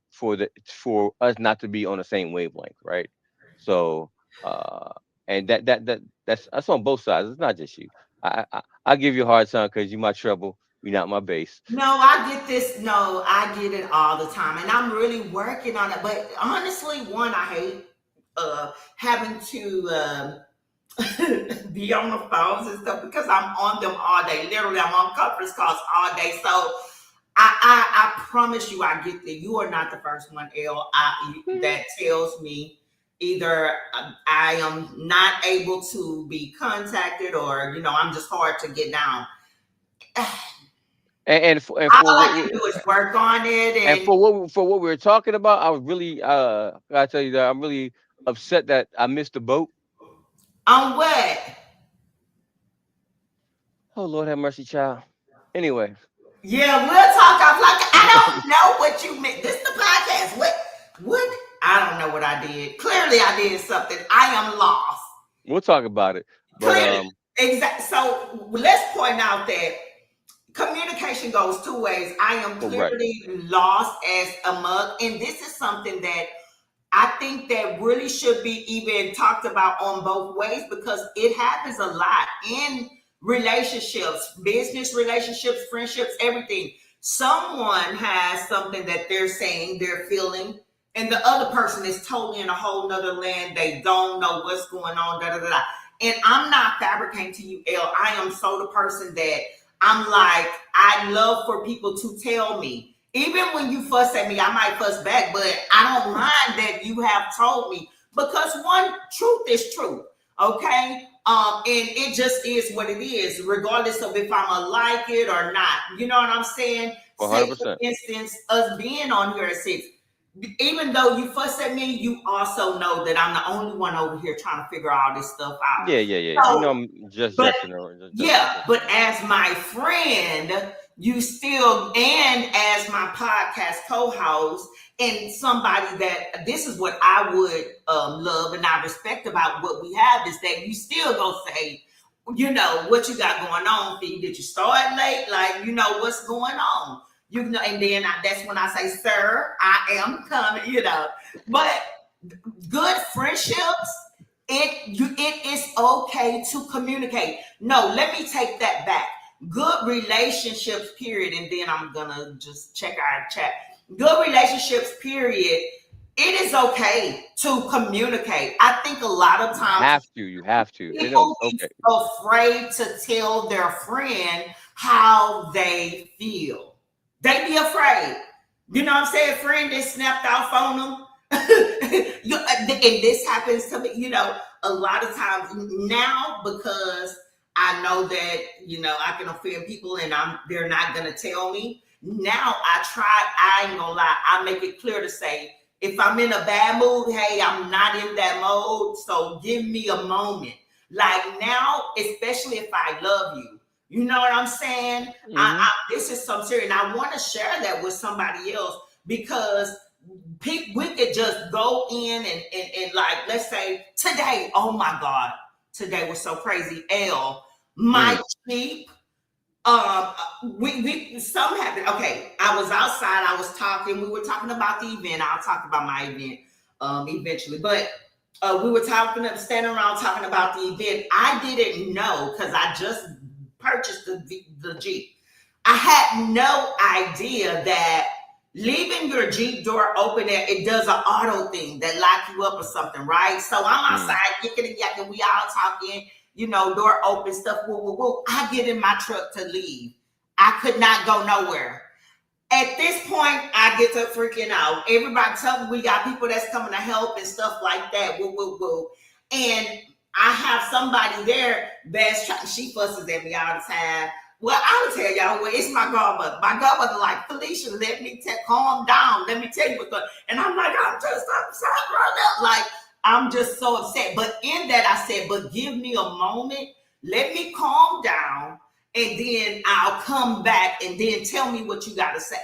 us not to be on the same wavelength, right? So uh, and that's on both sides. It's not just you. I give you a hard time because you my trouble. You're not my base. No, I get this. No, I get it all the time, and I'm really working on it. But honestly, one, I hate having to be on the phones and stuff, because I'm on them all day. Literally, I'm on conference calls all day. So I promise you, I get that you are not the first one, that tells me either I am not able to be contacted, or I'm just hard to get down. And for All I what can do is work on it, And and for what we were talking about, I was really I tell you that I'm really upset that I missed the boat. on what? Oh Lord have mercy, child. Anyway, Yeah, we'll talk off like I don't know what you meant. This is the podcast. What I don't know what I did. Clearly I did something. I am lost. We'll talk about it. But Clearly. Exactly. So let's point out that communication goes two ways. I am correct. clearly lost as a mug. And this is something that I think that really should be even talked about on both ways because it happens a lot in relationships, business relationships, friendships, everything. Someone has something that they're saying, they're feeling, and the other person is totally in a whole nother land. They don't know what's going on, da da da da. And I'm not fabricating to you, L. I am so the person that I'm like, I love for people to tell me. Even when you fuss at me, I might fuss back, but I don't mind that you have told me because one, truth is truth. Okay. And it just is what it is, regardless of if I'm a like it or not. You know what I'm saying? Say, for 100%. instance, us being on here at 6, even though you fuss at me, you also know that I'm the only one over here trying to figure all this stuff out. Yeah, yeah, yeah. You know, So, I'm just but jesting around. yeah, Just but around. as my friend, you still, and as my podcast co-host, and somebody that this is what I would love and I respect about what we have is that you still gonna say, you know, what you got going on, Fee. Did you start late? Like, you know, what's going on? You know, and then that's when I say, sir, I am coming, you know. But good friendships, it is okay to communicate. No, let me take that back. Good relationships, period, and then I'm gonna just check our chat. Good relationships, period. It is okay to communicate. I think a lot of You times have to. You have to. You know, people be okay. afraid to tell their friend how they feel. They be afraid. You know what I'm saying? Friend that snapped off on them. And this happens to me, you know, a lot of times now because I know that, you know, I can offend people and they're not gonna tell me. Now I ain't gonna lie, I make it clear to say if I'm in a bad mood, hey, I'm not in that mode. So give me a moment. Like now, especially if I love you. You know what I'm saying? Hmm. This is some serious. And I want to share that with somebody else because we could just go in and like, let's say today, oh my God, today was so crazy. L, my Mm. Jeep um we something happened. Okay, I was outside, I was talking, we were talking about the event. I'll talk about my event eventually, but we were talking, standing around talking about the event. I didn't know because I just purchased the Jeep. I had no idea that leaving your Jeep door open, it does an auto thing that lock you up or something, right? So I'm outside, Mm. yakking and yakking, we all talking, you know, door open, stuff, woo, woo, woo. I get in my truck to leave. I could not go nowhere. At this point, I get to freaking out. Everybody tell me we got people that's coming to help and stuff like that. Woo, woo, woo. And I have somebody there that's trying, she fusses at me all the time. Well, I'll tell y'all what, it's my godmother. My godmother, like, Felicia, let me calm down. Let me tell you what's going on. And I'm like, I'm just upset right now. Like, I'm just so upset. But in that, I said, but give me a moment. Let me calm down and then I'll come back and then tell me what you got to say.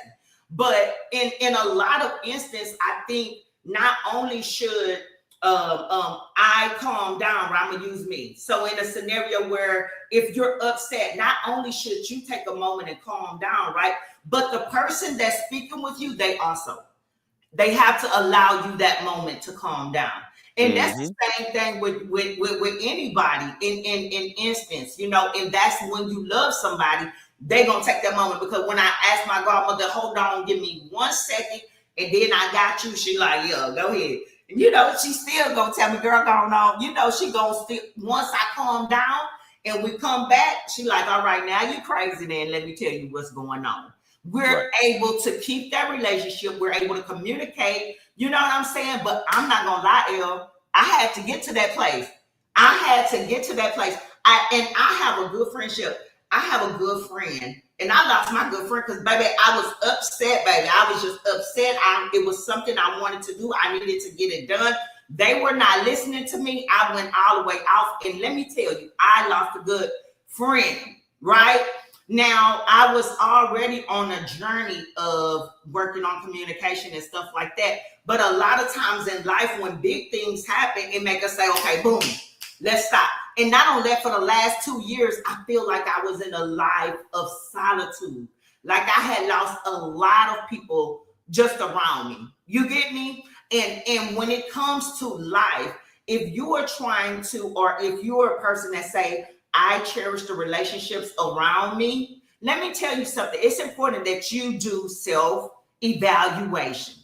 But in a lot of instances, I think not only should I calm down, but I'm gonna use me. So in a scenario where if you're upset, not only should you take a moment and calm down, right? But the person that's speaking with you, they have to allow you that moment to calm down. And that's Hmm. the same thing with anybody in instance, you know, and that's when you love somebody, they gonna take that moment because when I asked my godmother, hold on, give me 1 second, and then I got you, she like, yeah, go ahead. And you know, she still gonna tell me, girl, go on. You know, she gonna still once I calm down and we come back, she like, all right, now you crazy then. Let me tell you what's going on. Right. We're able to keep that relationship. We're able to communicate. You know what I'm saying? But I'm not gonna lie, El. I had to get to that place. I had to get to that place. I have a good friendship. I have a good friend, and I lost my good friend because, baby, I was upset, baby. I was just upset. It was something I wanted to do. I needed to get it done. They were not listening to me. I went all the way off, and let me tell you, I lost a good friend, right? Now, I was already on a journey of working on communication and stuff like that. But a lot of times in life, when big things happen, it make us say, okay, boom, let's stop. And not only that, for the last 2 years, I feel like I was in a life of solitude. Like I had lost a lot of people just around me. You get me? And when it comes to life, if you are trying to, or if you're a person that say, I cherish the relationships around me. Let me tell you something. It's important that you do self evaluation.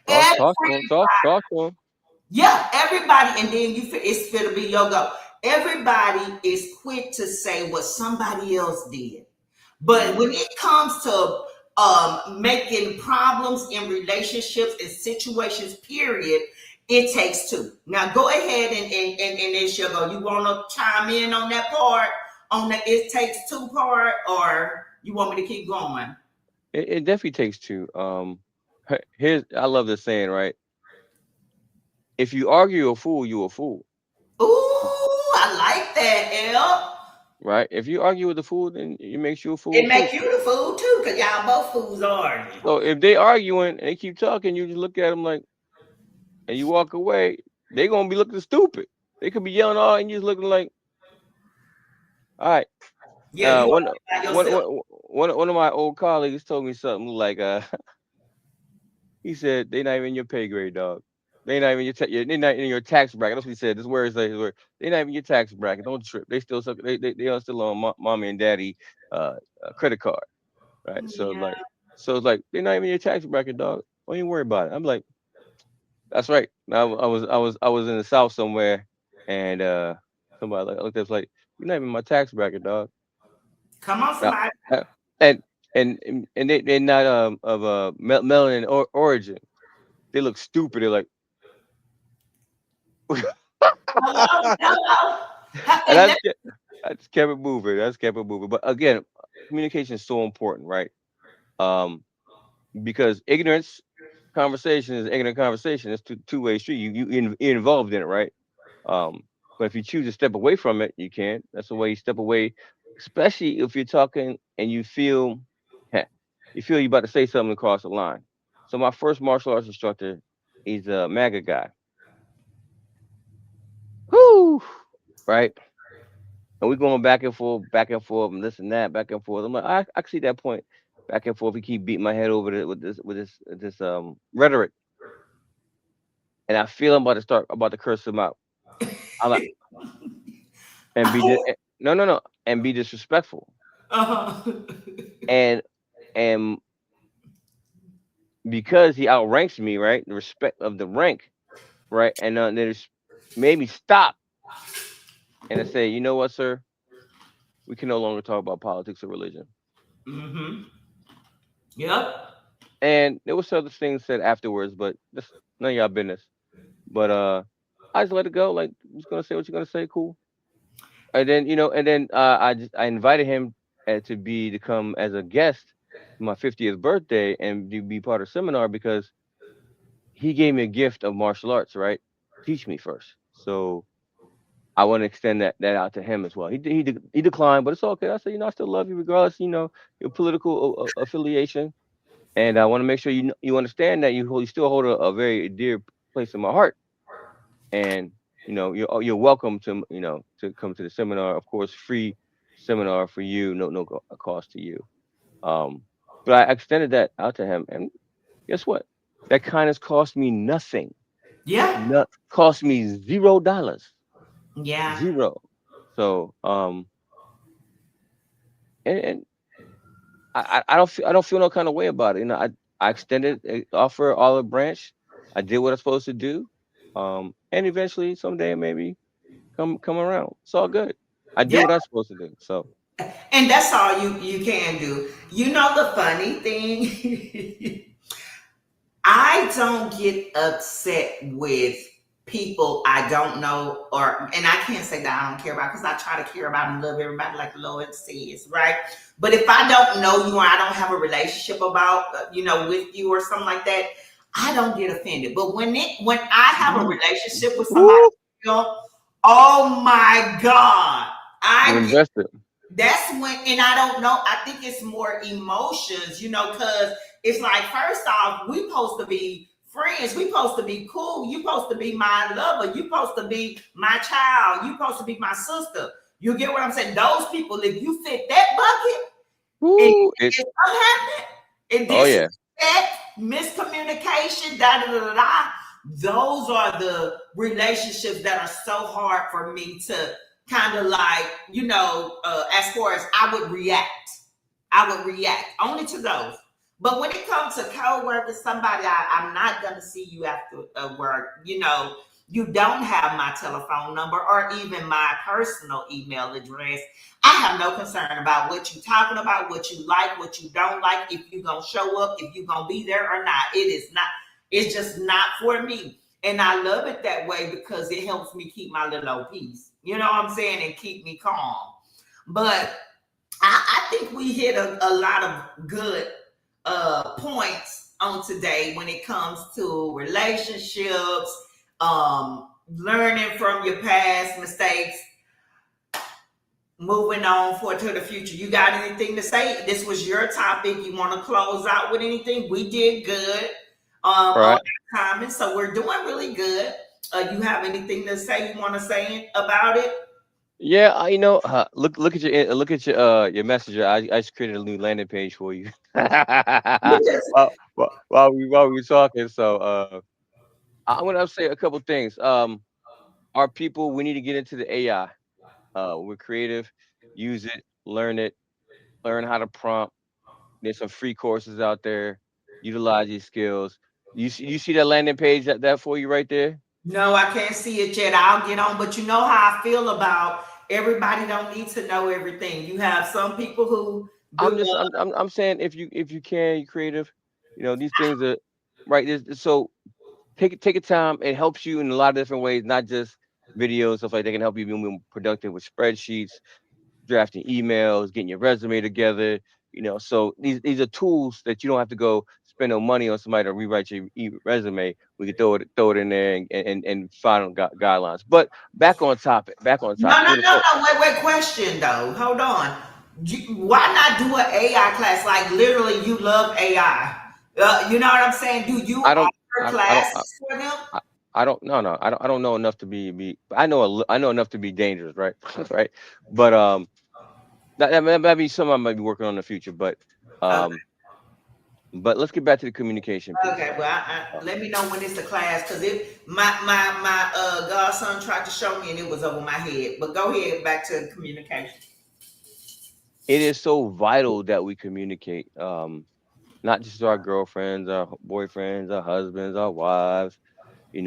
Talk to him. Talk to him. Yeah, everybody, and then it's gonna be your go. Everybody is quick to say what somebody else did. But when Mm-hmm. it comes to making problems in relationships and situations, period, it takes two. Now go ahead and then she'll go. You want to chime in on that part, on the it takes two part, or you want me to keep going? It definitely takes two. Here's I love this saying, right? If you argue a fool, you a fool, Ooh, I like that, L. right? If you argue with a fool, then it makes you a fool It too. make you the fool too, cause y'all both fools are. So if they arguing and they keep talking, you just look at them like, and you walk away, they gonna be looking stupid. They could be yelling all, and you just looking like, all right. Yeah, you One, are by yourself. one of my old colleagues told me something like, he said, they not even in your pay grade, dog. They not even they not in your tax bracket. That's what he said. This word is like, his word. They not even your tax bracket. Don't trip. They still they are still on mommy and daddy credit card, right? Yeah. So it's like they're not even your tax bracket, dog. Don't even worry about it. I'm like, that's right. I was in the south somewhere, and somebody like looked at us like, you're not even my tax bracket, dog. Come on, Now, somebody. uh, and they're not of melanin origin. They look stupid. They're like, Hello, hello. and And let I just kept it moving. I just kept it moving. But again, communication is so important, right? Um, because ignorance conversation is ignorant conversation. It's two-way street. You're involved in it, right? But if you choose to step away from it, you can. That's the way you step away, especially if you're talking and you feel, heh, you feel you're about to say something across the line. So my first martial arts instructor, he's a MAGA guy. Whoo, right? And we going back and forth, and this and that, back and forth. I'm like, I can see that point. Back and forth. He keep beating my head over it with this rhetoric, and I feel I'm about to curse him out. I'm like, and no, and be disrespectful, uh-huh. and and because he outranks me, right? The respect of the rank, right? And then it's made me stop and I say, you know what, sir? We can no longer talk about politics or religion. Mm-hmm. Yep. And there was other things said afterwards, but that's none of y'all business. But I just let it go. Like, you're just gonna say what you're gonna say, cool. And then I invited him to come as a guest for my 50th birthday and to be part of seminar because he gave me a gift of martial arts, right? Teach me first. So I want to extend that out to him as well. He declined, but it's okay. I said, I still love you regardless, your political affiliation, and I want to make sure you understand that you still hold a very dear place in my heart, and you're welcome to come to the seminar. Of course, free seminar for you, no cost to you. Um, but I extended that out to him, and guess what? That kindness cost me nothing. Yeah. Not cost me $0. Yeah. Zero. So and I don't feel no kind of way about it. I extended offer olive branch. I did what I'm supposed to do. And eventually someday maybe come around. It's all good. I did Yeah. what I'm supposed to do. So And that's all you can do. You know the funny thing? I don't get upset with people I don't know, and I can't say that I don't care about because I try to care about and love everybody like the Lord says, right? But if I don't know you or I don't have a relationship about, with you or something like that, I don't get offended. But when I have a relationship with somebody woo, else, oh my God, you I invested. that's when, and I don't know, I think it's more emotions, because it's like, first off, we supposed to be friends, we supposed to be cool, you supposed to be my lover, you supposed to be my child, you supposed to be my sister. You get what I'm saying? Those people, if you fit that bucket, and Woo! it's unhappy, and Oh yeah. disrespect, miscommunication, da da da da. Those are the relationships that are so hard for me to kind of like, as far as I would react only to those. But when it comes to co-workers, somebody I'm not gonna see you after work, you don't have my telephone number or even my personal email address. I have no concern about what you're talking about, what you like, what you don't like, if you're gonna show up, if you're gonna be there or not. It is not, it's just not for me. And I love it that way because it helps me keep my little old peace. You know what I'm saying? And keep me calm. But I think we hit a lot of good points on today when it comes to relationships, learning from your past mistakes, moving on for to the future. You got anything to say? This was your topic. You want to close out with anything? We did good All on right. our time, and so we're doing really good. You have anything to say? You want to say about it? Yeah, look at your messenger. I just created a new landing page for you. You just While we were talking, so I want to say a couple things. Our people, we need to get into the AI. We're creative, use it, learn how to prompt. There's some free courses out there. Utilize these skills. You see that landing page that for you right there? No, I can't see it yet. I'll get on, but you know how I feel about everybody don't need to know everything. You have some people who do. I'm saying if you can, you creative. These things are right. So take your time. It helps you in a lot of different ways, not just videos, stuff like that. Can help you be more productive with spreadsheets, drafting emails, getting your resume together. So these are tools that you don't have to go spend no money on somebody to rewrite your resume. We can throw it in there and find guidelines. But back on topic. Back on No, topic. no, With a no, no. Wait. Question though. Hold on. Why not do an AI class? Like literally, you love AI. You know what I'm saying? Do you I don't offer I don't classes for them? I, I don't no I don't know enough to be I know enough to be dangerous, right? Right. But that might be something I might be working on in the future. Okay. Um but let's get back to the communication piece. Okay. Well, Uh, let me know when it's the class because it my godson tried to show me and it was over my head. But go ahead, back to communication. it is so vital that we communicate. Not just to our girlfriends, our boyfriends, our husbands, our wives,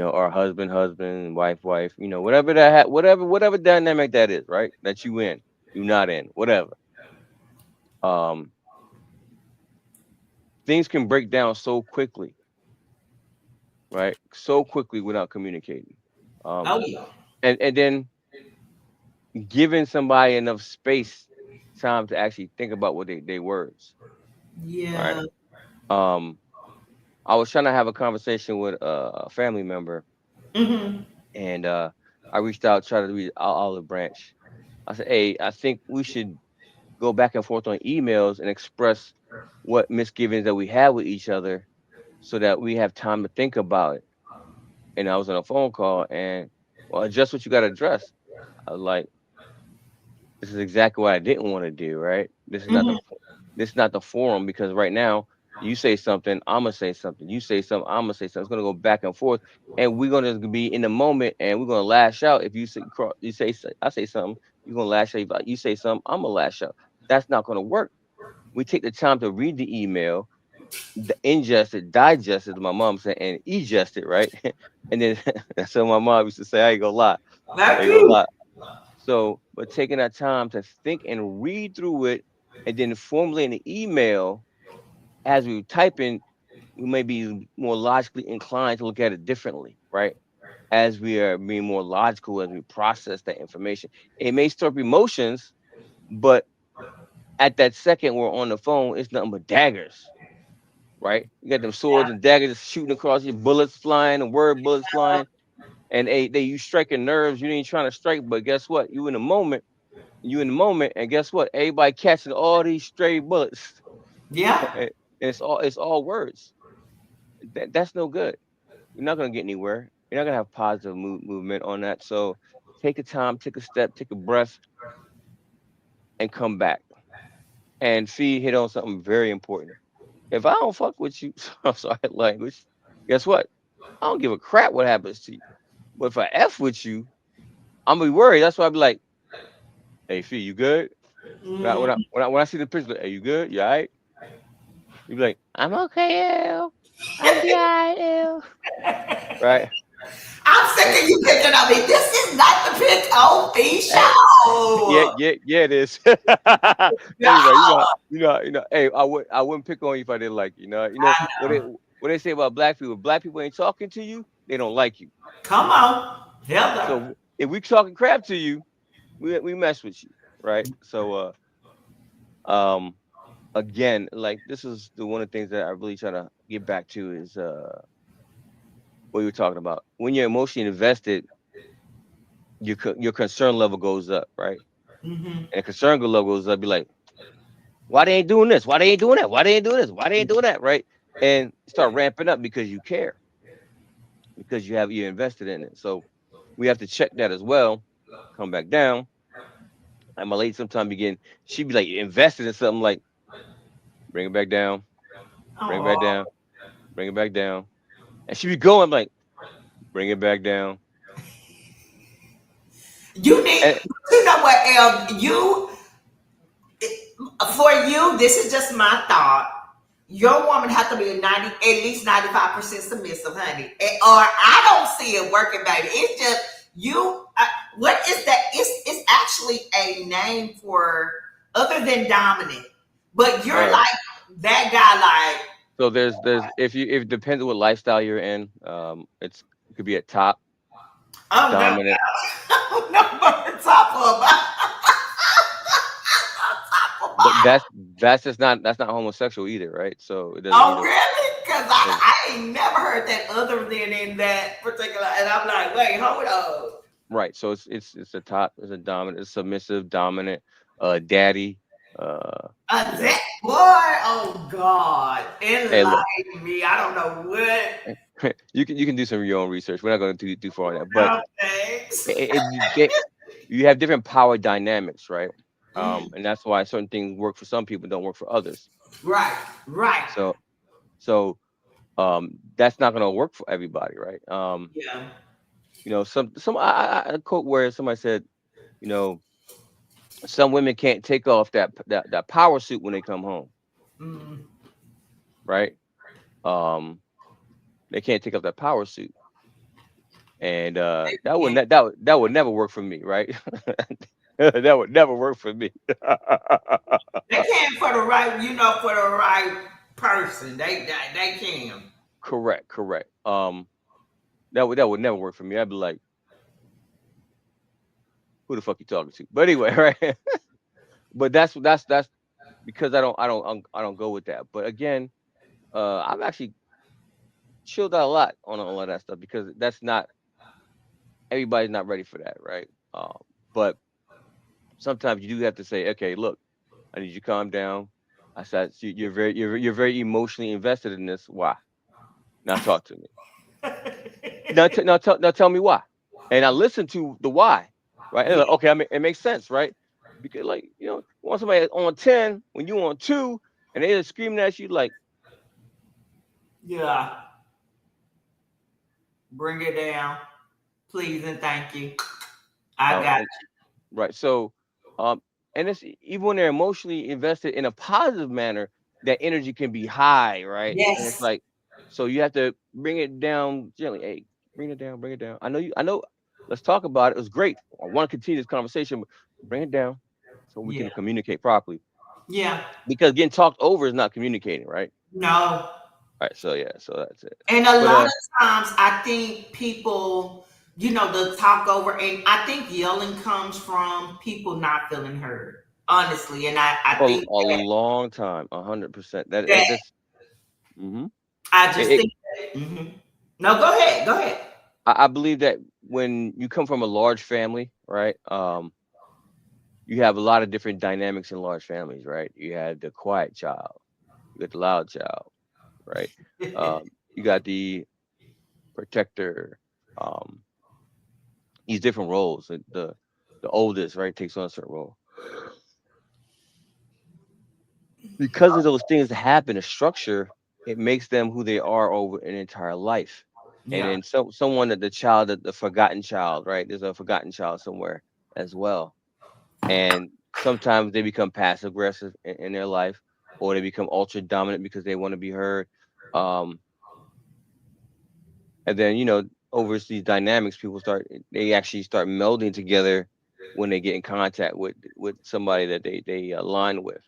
our husband, wife, whatever whatever dynamic that is, right? That you not in, whatever. Um, Things can break down so quickly, right? So quickly without communicating. Um, Oh yeah. and then giving somebody enough space, time to actually think about what they words, right? Yeah. Um, I was trying to have a conversation with a family member, Hmm. and I reached out, tried to read Olive Branch. I said, "Hey, I think we should go back and forth on emails and express what misgivings that we have with each other, so that we have time to think about it." And I was on a phone call, and well, address what you got to address. I was like, "This is exactly what I didn't want to do, right? Hmm. This is not the forum because right now you say something, I'm gonna say something. You say something, I'm gonna say something. It's gonna go back and forth, and we're gonna be in the moment, and we're gonna lash out. If I say something, you're gonna lash out. If you say something, I'm gonna lash out. That's not gonna work. We take the time to read the email, ingest it, digest it, as my mom said, and egest it, right? And then that's what my mom used to say. I ain't gonna lie. I That's ain't gonna you. lie. So, but taking that time to think and read through it, and then formulating an email as we type in, we may be more logically inclined to look at it differently, right? As we are being more logical as we process that information. It may stir up emotions, but at that second we're on the phone, it's nothing but daggers, right? You got them swords and daggers shooting across your bullets flying and word bullets flying. And you striking nerves you ain't trying to strike, but guess what? You in the moment, you in the moment, and guess what? Everybody catching all these stray bullets, Yeah. and it's all words. That's no good. You're not gonna get anywhere. You're not gonna have positive movement on that. So take a time, take a step, take a breath, and come back. And Fee hit on something very important. If I don't fuck with you, I'm sorry, language. Guess what? I don't give a crap what happens to you. But if I f with you, I'm gonna be worried. That's why I be like, "Hey, Fee, you good?" When I see the picture, like, "Hey, you good? You alright?" You be like, "I'm okay, L. I'm be alright, L." Right? I'm And sick of you picking on me. This is not the pick on me eh, yeah, show. yeah, yeah, it is. No. Anyway, Hey, I wouldn't pick on you if I didn't like you. I know. What they say about black people. If black people ain't talking to you, they don't like you. Come on. Hello. So if we talking crap to you, we mess with you, right? So um again, like this is the one of the things that I really try to get back to is what you were talking about. When you're emotionally invested, your concern level goes up, right? Hmm. And the concern level goes up. Be like, why they ain't doing this? Why they ain't doing that? Why they ain't doing this? Why they ain't doing that? Right? And start ramping up because you care, because you're invested in it. So we have to check that as well. Come back down. And my lady sometimes begin. She'd be like invested in something like bring it back down, bring it back Oh, down, bring it back down, and she be going like bring it back down. you need. And You know what, El? For you, this is just my thought. Your woman has to be 90, at least 95% submissive, honey. Or I don't see it working, baby. It's just you. What is that? It's actually a name for other than dominant. But you're uh, like that guy, like, so there's if it depends on what lifestyle you're in. It could be at top, oh no, dominant. no, no, top of top But of. that's not homosexual either, right? So it doesn't Oh, either. really? Because So, I ain't never heard that other than in that particular. And I'm like, wait, hold on. right. So it's a top, it's a dominant, it's submissive, dominant, daddy. Uh, A you know, that boy, oh God, hey, look, enlighten me. I don't know what. you can do some of your own research. We're not going to do too far on that, but No thanks. you have different power dynamics, right? Mm, And that's why certain things work for some people, don't work for others. right, right. So so that's not going to work for everybody, right? Yeah. Some I quote where somebody said, you know, some women can't take off that power suit when they come home, Mm. right? Um, they can't take off that power suit, and Yeah. that would never work for me, right? That would never work for me. They can for the right, for the right person. They can. Correct, correct. That would never work for me. I'd be like, who the fuck you talking to? But anyway, right? But that's because I don't go with that. But again, I've actually chilled out a lot on all of that stuff because that's not everybody's not ready for that, right? But sometimes you do have to say, okay, look, I need you to calm down. I said you're very emotionally invested in this. Why? Now talk to me. Now tell me why. And I listen to the why, right? And Yeah. like, okay, it makes sense, right? Because like you want somebody on 10 when you on 2, and they're screaming at you like, Yeah. Bring it down, please and thank you. I got and right. So, and it's even when they're emotionally invested in a positive manner, that energy can be high, right? you. And it's Yes. like, so you have to bring it down gently. Hey, bring it down, bring it down. I know. Let's talk about it. It was great. I want to continue this conversation, but bring it down so we Yeah. can communicate properly. Yeah. Because getting talked over is not communicating, right? No. All right. So yeah. So that's it. And a But lot of times, I think people, the talk over, and I think yelling comes from people not feeling heard, honestly. And I for think a long time, 100%. that, That's. Hmm. I just think that, no, go ahead. Go ahead. I believe that when you come from a large family, right? you have a lot of different dynamics in large families, right? You had the quiet child, you got the loud child, right? You got the protector, um, these different roles. The oldest, right, takes on a certain role because of those things that happen. A structure, it makes them who they are over an entire life. And Yeah. then someone that the child, that the forgotten child, right? There's a forgotten child somewhere as well, and sometimes they become passive aggressive in their life, or they become ultra dominant because they want to be heard. Um, and then over these dynamics, people start they actually start melding together when they get in contact with somebody that they align with.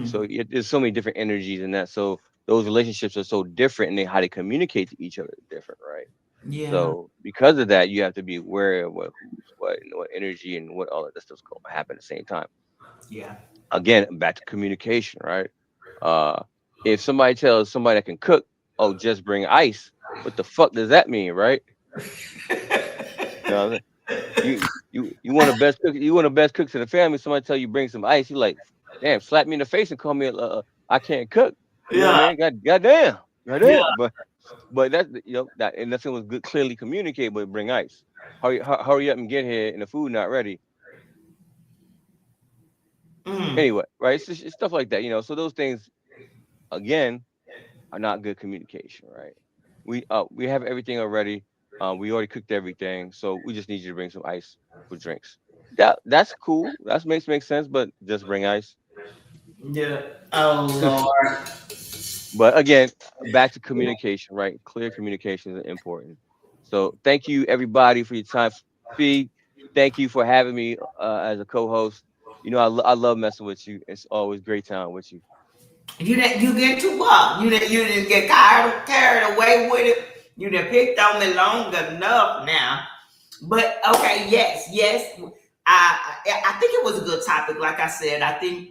So Mm, there's so many different energies in that. So those relationships are so different, and how they communicate to each other is different, right? yeah. So because of that, you have to be aware of who's what, and what energy and what all of this stuff's going to happen at the same time. Yeah. Again, back to communication, right? Uh, if somebody tells somebody that can cook, oh, just bring ice, what the fuck does that mean, right? You know what I'm saying? You want the best cook, you want the best cooks in the family. Somebody tell you bring some ice, you like, damn, slap me in the face and call me I can't cook. You know what Yeah. I mean? Goddamn, Yeah. goddamn. But that's that, and nothing was good, clearly communicated. But bring ice. Hurry up and get here, and the food not ready. Mm, Anyway, right? It's stuff like that. So those things again are not good communication, right? We have everything already. We already cooked everything, so we just need you to bring some ice for drinks. That's cool. That makes sense, but just bring ice. yeah. Oh Lord. But again, back to communication, right? Clear communication is important. So thank you everybody for your time. Fee, thank you for having me as a co-host. I love messing with you. It's always great time with you. You get too up. You didn't get carried away with it. You done picked on me long enough now. But okay, yes, yes. I think it was a good topic. Like I said, I think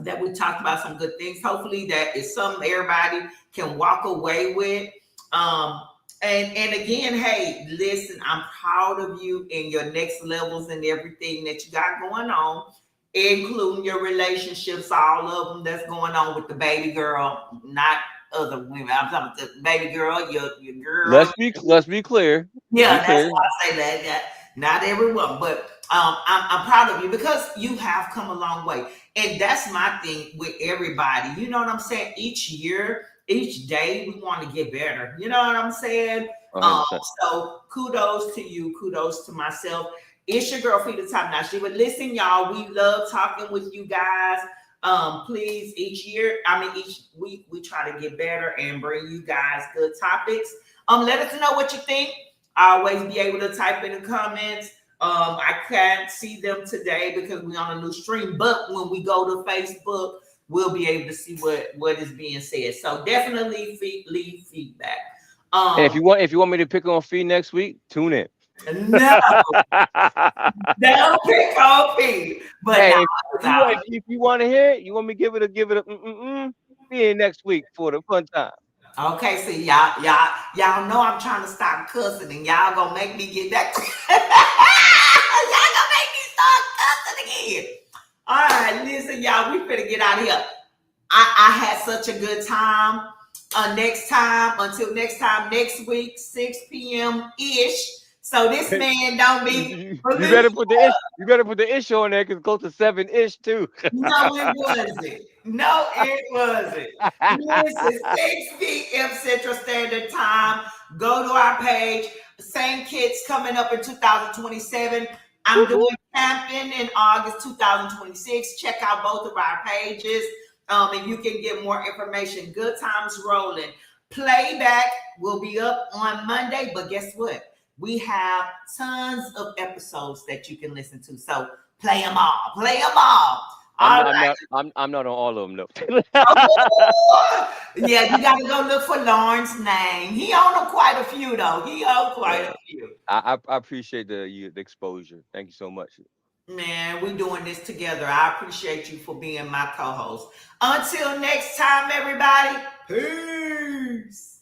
that we talked about some good things. Hopefully, that is something everybody can walk away with. Um, and again, hey, listen, I'm proud of you in your next levels and everything that you got going on, including your relationships, all of them that's going on with the baby girl, not other women. I'm talking about the baby girl, your girl. Let's be clear. Be Yeah, that's clear. why I say that. Yeah, not everyone, but I'm proud of you because you have come a long way, and that's my thing with everybody. You know what I'm saying? Each year, each day, we want to get better. You know what I'm saying? Um, 100%. so kudos to you, kudos to myself. It's your girl Frida Top Notch. But listen, y'all, we love talking with you guys. Please, each year, I mean, each week, we try to get better and bring you guys good topics. Let us know what you think. Always be able to type in the comments. I can't see them today because we're on a new stream, but when we go to Facebook, we'll be able to see what is being said. So definitely leave feedback. And Um, if you want me to pick on Fee next week, tune in. no, don't pick on me. But Hey, now, if you want to hear it, you want me to give it a be in next week for the fun time. okay, see y'all know I'm trying to stop cussing, and y'all gonna make me get that. Y'all gonna make me start cussing again. All right, listen, y'all, we finna get out of here. I had such a good time. Until next time, next week, 6 p.m. ish. So this man don't be You believe. better put the ish. You better put the ish on there because close to 7 ish too. No, it wasn't. No, it wasn't. Listen, 6 p.m. Central Standard Time. Go to our page. Same kids coming up in 2027. I'm Whoop, doing whoop. camping in August 2026. Check out both of our pages, and you can get more information. Good times rolling. Playback will be up on Monday, but guess what? We have tons of episodes that you can listen to. So play them all. Play them all. I'm All not. right. I'm not on all of them though. Oh, yeah, you got to go look for Lauren's name. He owned quite a few, though. He owned quite a Yeah. few. I appreciate the exposure. Thank you so much. Man, we're doing this together. I appreciate you for being my co host. Until next time, everybody, peace.